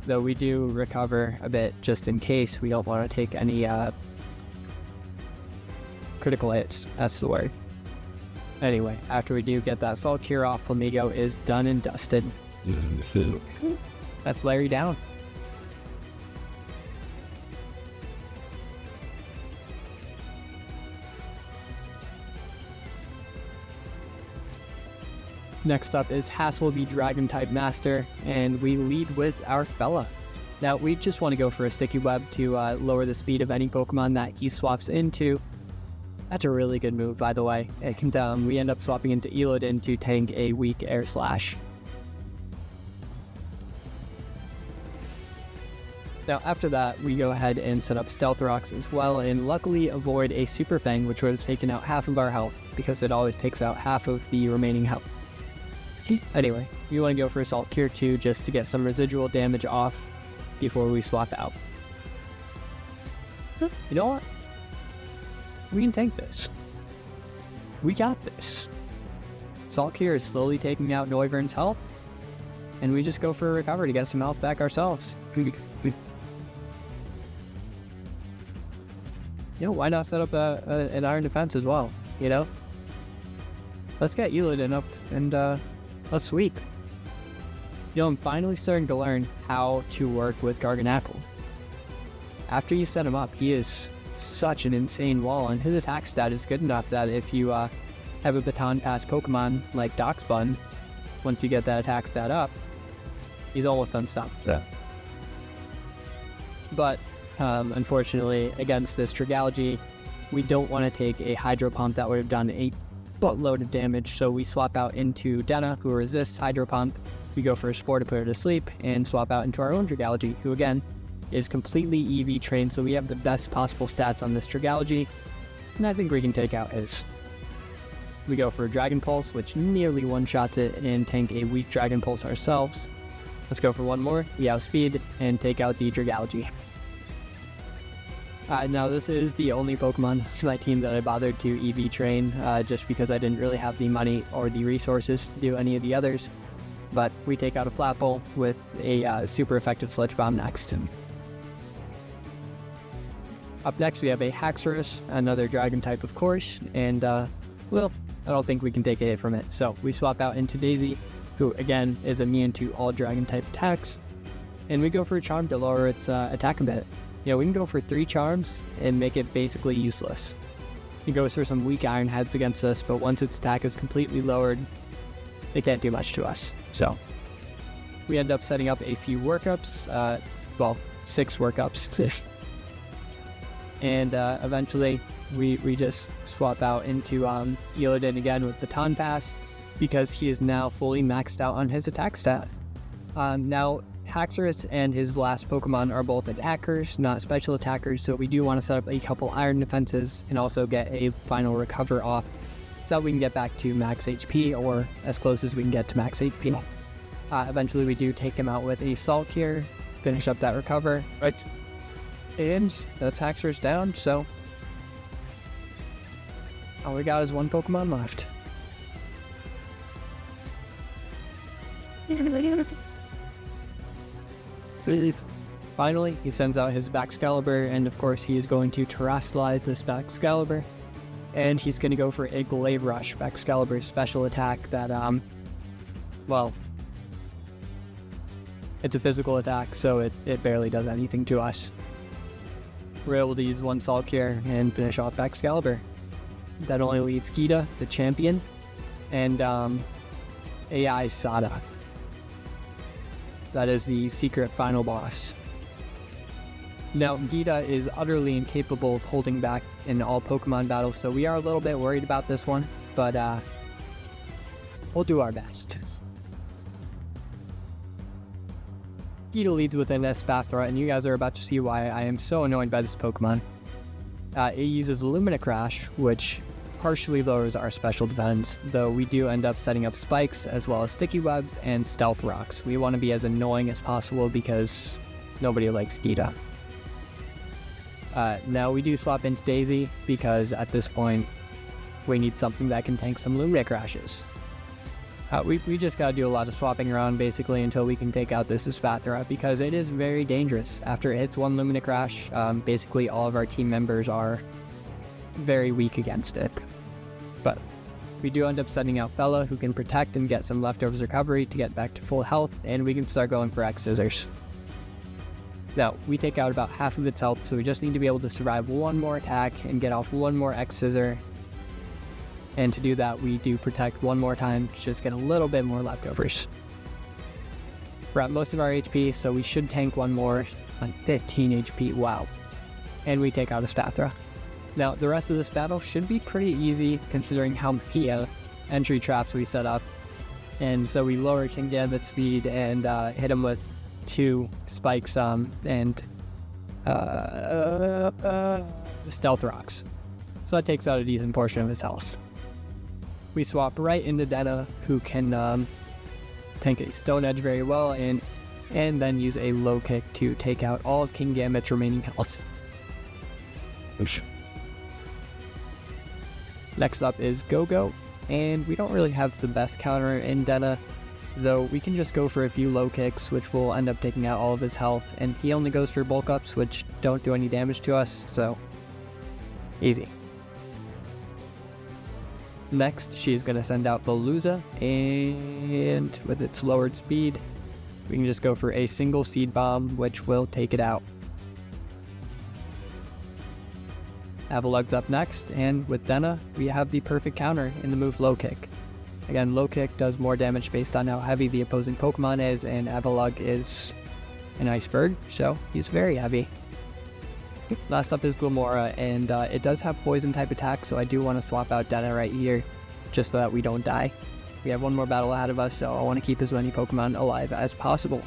Speaker 1: Though we do recover a bit just in case we don't want to take any critical hits, that's the word. Anyway, after we do get that Salt Cure off, Flamigo is done and dusted. That's Larry down. Next up is Hasselby Dragon-type Master, and we lead with our Fella. Now, we just want to go for a Sticky Web to lower the speed of any Pokemon that he swaps into. That's a really good move, by the way. It can, we end up swapping into Elodin to tank a weak Air Slash. Now, after that, we go ahead and set up Stealth Rocks as well, and luckily avoid a Super Fang, which would have taken out half of our health, because it always takes out half of the remaining health. Anyway, we want to go for Assault Cure 2 just to get some residual damage off before we swap out. You know what? We can tank this. We got this. Assault Cure is slowly taking out Noivern's health, and we just go for a Recover to get some health back ourselves. You know, why not set up an Iron Defense as well, you know? Let's get Elodin up and let's sweep. You know, I'm finally starting to learn how to work with Garganacl. After you set him up, he is such an insane wall, and his attack stat is good enough that if you have a Baton Pass Pokemon like Doxbun, once you get that attack stat up, he's almost unstoppable.
Speaker 2: Yeah.
Speaker 1: But unfortunately, against this Trigalogy, we don't want to take a Hydro Pump that would have done a buttload of damage, so we swap out into Denna, who resists Hydro Pump. We go for a Spore to put her to sleep, and swap out into our own Trigalogy, who again is completely EV trained, so we have the best possible stats on this Trigalogy, and I think we can take out his. We go for a Dragon Pulse, which nearly one-shots it, and tank a weak Dragon Pulse ourselves. Let's go for one more, we outspeed, and take out the Trigalogy. Now this is the only Pokemon to my team that I bothered to EV train, just because I didn't really have the money or the resources to do any of the others. But we take out a Flapple with a super effective Sludge Bomb next. Up next we have a Haxorus, another Dragon type of course, and well, I don't think we can take a hit from it. So we swap out into Daisy, who again is immune to all Dragon type attacks, and we go for a Charm to lower its attack a bit. You know, we can go for 3 charms and make it basically useless. It goes for some weak Iron Heads against us, but once its attack is completely lowered, it can't do much to us. So we end up setting up a few workups. well, 6 workups. And eventually we just swap out into Illidan again with the Ton Pass, because he is now fully maxed out on his attack stat. Now, Haxorus and his last Pokemon are both attackers, not special attackers, so we do want to set up a couple Iron defenses and also get a final recover off so that we can get back to max HP, or as close as we can get to max HP. Eventually we do take him out with a Salt here, finish up that recover, right? And that's Haxorus down, so all we got is 1 Pokemon left. Finally, he sends out his Baxcalibur, and of course he is going to Terrastallize this Baxcalibur, and he's going to go for a Glaive Rush, Baxcalibur's special attack that, well, it's a physical attack, so it barely does anything to us. We're able to use 1 Salt Cure and finish off Baxcalibur. That only leaves Gita, the champion, and AI Sada. That is the secret final boss. Now, Gita is utterly incapable of holding back in all Pokemon battles, so we are a little bit worried about this one, but we'll do our best. Gita leads with an Espathra, and you guys are about to see why I am so annoyed by this Pokemon. It uses Lumina Crash, which partially lowers our special defense, though we do end up setting up spikes as well as sticky webs and stealth rocks. We want to be as annoying as possible because nobody likes Gita. Now we do swap into Daisy because at this point we need something that can tank some Lumina Crashes. We just gotta do a lot of swapping around basically until we can take out this Espathra, because it is very dangerous. After it hits 1 Lumina Crash, basically all of our team members are very weak against it. But we do end up sending out Fella, who can protect and get some leftovers recovery to get back to full health, and we can start going for X Scissors. Now, we take out about half of its health, so we just need to be able to survive 1 more attack and get off 1 more X Scissor. And to do that, we do protect 1 more time to just get a little bit more leftovers. We're at most of our HP, so we should tank 1 more on 15 HP, wow. And we take out a Espathra. Now, the rest of this battle should be pretty easy considering how many entry traps we set up. And so we lower King Gambit's speed and hit him with 2 spikes and stealth rocks. So that takes out a decent portion of his health. We swap right into Denna, who can tank a Stone Edge very well and then use a low kick to take out all of King Gambit's remaining health. Oosh. Next up is Go-Go, and we don't really have the best counter in Denna, though we can just go for a few low kicks, which will end up taking out all of his health, and he only goes for bulk ups, which don't do any damage to us, so easy. Next, she's going to send out Veluza, and with its lowered speed, we can just go for a single Seed Bomb, which will take it out. Avalug's up next, and with Denna, we have the perfect counter in the move Low Kick. Again, Low Kick does more damage based on how heavy the opposing Pokemon is, and Avalug is an iceberg, so he's very heavy. Last up is Glamora, and it does have poison type attack, so I do want to swap out Denna right here, just so that we don't die. We have 1 more battle ahead of us, so I want to keep as many Pokemon alive as possible.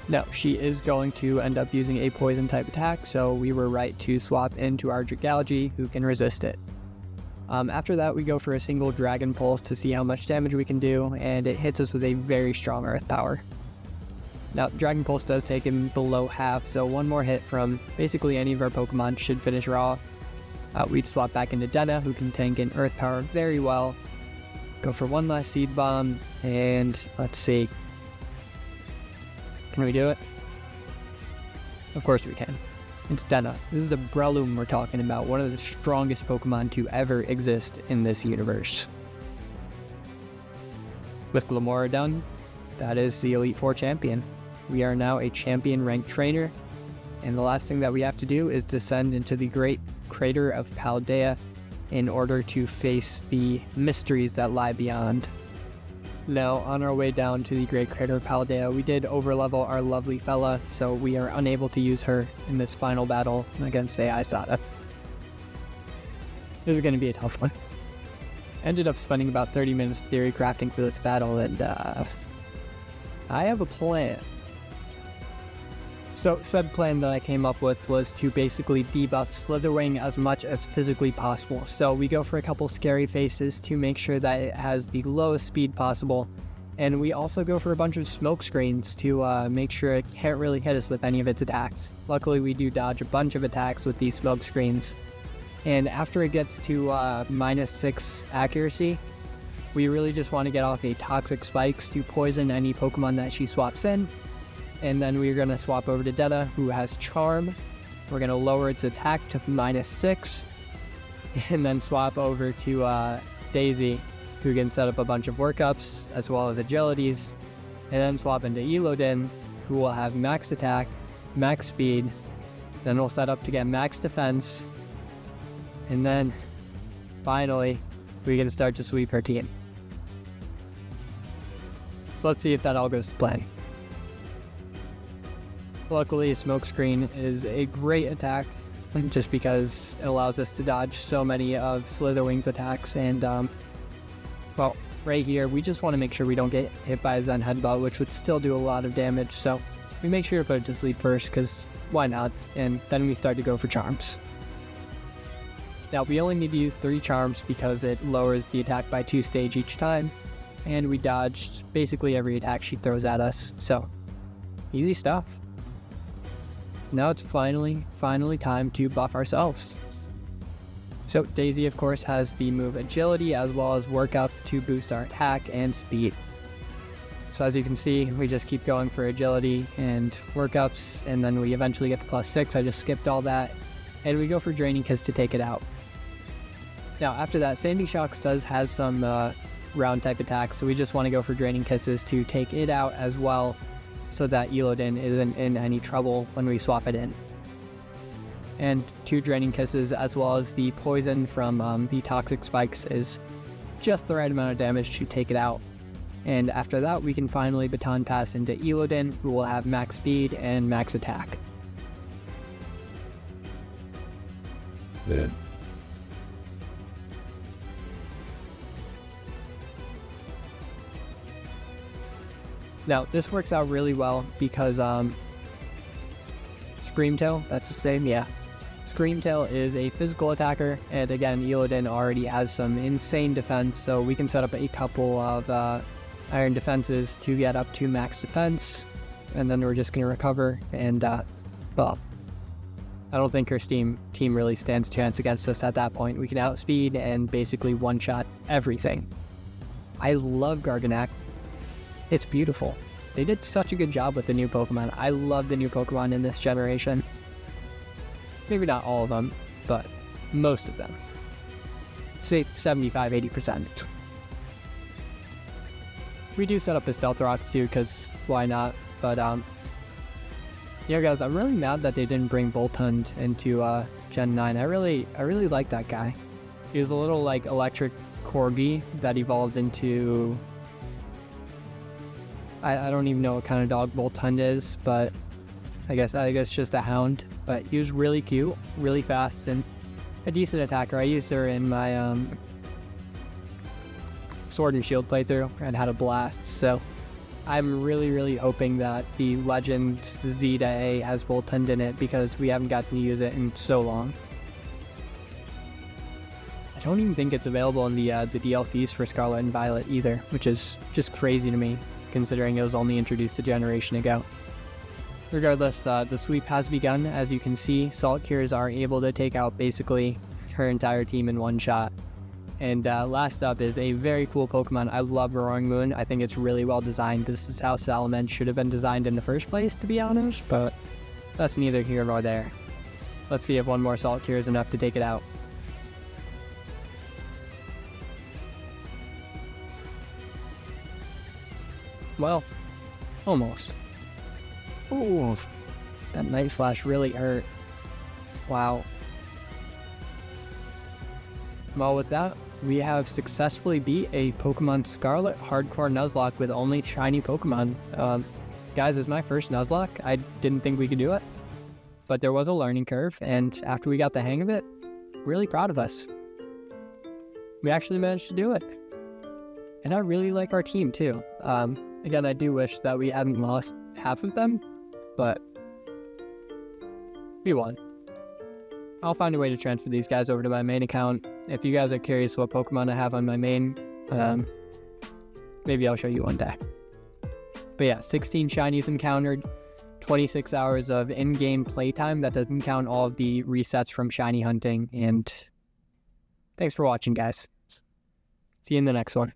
Speaker 1: No, she is going to end up using a poison type attack, so we were right to swap into our Dragalge, who can resist it. After that, we go for a single Dragon Pulse to see how much damage we can do, and it hits us with a very strong Earth Power. Now, Dragon Pulse does take him below half, so 1 more hit from basically any of our Pokemon should finish her off. We'd swap back into Denna, who can tank in Earth Power very well. Go for 1 last Seed Bomb, and let's see. Can we do it? Of course we can. It's Denna. This is a Breloom we're talking about, one of the strongest Pokemon to ever exist in this universe. With Glamora done, that is the Elite Four champion. We are now a champion ranked trainer, and the last thing that we have to do is descend into the great crater of Paldea in order to face the mysteries that lie beyond. Now, on our way down to the Great Crater of Paldea, we did overlevel our lovely fella, so we are unable to use her in this final battle against AI Sada. This is going to be a tough one. Ended up spending about 30 minutes theory crafting for this battle, and I have a plan. So, said plan that I came up with was to basically debuff Slitherwing as much as physically possible. So we go for a couple scary faces to make sure that it has the lowest speed possible. And we also go for a bunch of smoke screens to make sure it can't really hit us with any of its attacks. Luckily, we do dodge a bunch of attacks with these smoke screens. And after it gets to -6 accuracy, we really just want to get off a Toxic Spikes to poison any Pokemon that she swaps in. And then we're going to swap over to Detta, who has Charm. We're going to lower its attack to -6. And then swap over to Daisy, who can set up a bunch of workups, as well as agilities. And then swap into Elodin, who will have max attack, max speed. Then we'll set up to get max defense. And then, finally, we can start to sweep her team. So let's see if that all goes to plan. Luckily, Smokescreen is a great attack, just because it allows us to dodge so many of Slitherwing's attacks, and, well, right here, we just want to make sure we don't get hit by a Zen Headbutt, which would still do a lot of damage, so we make sure to put it to sleep first, because why not, and then we start to go for Charms. Now, we only need to use 3 Charms because it lowers the attack by 2 stage each time, and we dodged basically every attack she throws at us, so easy stuff. Now it's finally time to buff ourselves. So Daisy, of course, has the move Agility as well as Work Up to boost our attack and speed. So as you can see, we just keep going for Agility and Work Ups, and then we eventually get to +6. I just skipped all that, and we go for Draining Kiss to take it out. Now after that, Sandy Shocks has some round type attacks, so we just want to go for Draining Kisses to take it out as well, so that Elodin isn't in any trouble when we swap it in. And 2 Draining Kisses as well as the poison from the Toxic Spikes is just the right amount of damage to take it out. And after that, we can finally Baton Pass into Elodin, who will have max speed and max attack.
Speaker 2: Good.
Speaker 1: Now, this works out really well because Screamtail, that's its name, yeah. Screamtail is a physical attacker, and again, Elodin already has some insane defense, so we can set up a couple of Iron Defenses to get up to max defense, and then we're just going to recover, and, well, I don't think her team really stands a chance against us at that point. We can outspeed and basically one-shot everything. I love Garganacl. It's beautiful. They did such a good job with the new Pokemon. I love the new Pokemon in this generation. Maybe not all of them, but most of them. Say 75-80%. We do set up the Stealth Rocks too, because why not? But, yeah guys, I'm really mad that they didn't bring Voltund into Gen 9. I really like that guy. He was a little like electric corgi that evolved into... I don't even know what kind of dog Voltund is, but I guess just a hound. But he was really cute, really fast, and a decent attacker. I used her in my Sword and Shield playthrough and had a blast. So I'm really hoping that the Legend Zeta A has Voltund in it, because we haven't gotten to use it in so long. I don't even think it's available in the DLCs for Scarlet and Violet either, which is just crazy to me, considering it was only introduced a generation ago. Regardless, the sweep has begun. As you can see, Salt Cures are able to take out basically her entire team in one shot. And last up is a very cool Pokemon. I love Roaring Moon. I think it's really well designed. This is how Salamence should have been designed in the first place, to be honest, but that's neither here nor there. Let's see if one more Salt Cure is enough to take it out. Well, almost. Ooh, that Night Slash really hurt. Wow. Well, with that, we have successfully beat a Pokemon Scarlet hardcore Nuzlocke with only shiny Pokemon. Guys, it's my first Nuzlocke. I didn't think we could do it, but there was a learning curve, and after we got the hang of it, really proud of us. We actually managed to do it. And I really like our team too. Again, I do wish that we hadn't lost half of them, but we won. I'll find a way to transfer these guys over to my main account. If you guys are curious what Pokemon I have on my main, maybe I'll show you one day. But yeah, 16 shinies encountered, 26 hours of in-game playtime. That doesn't count all of the resets from shiny hunting. And thanks for watching, guys. See you in the next one.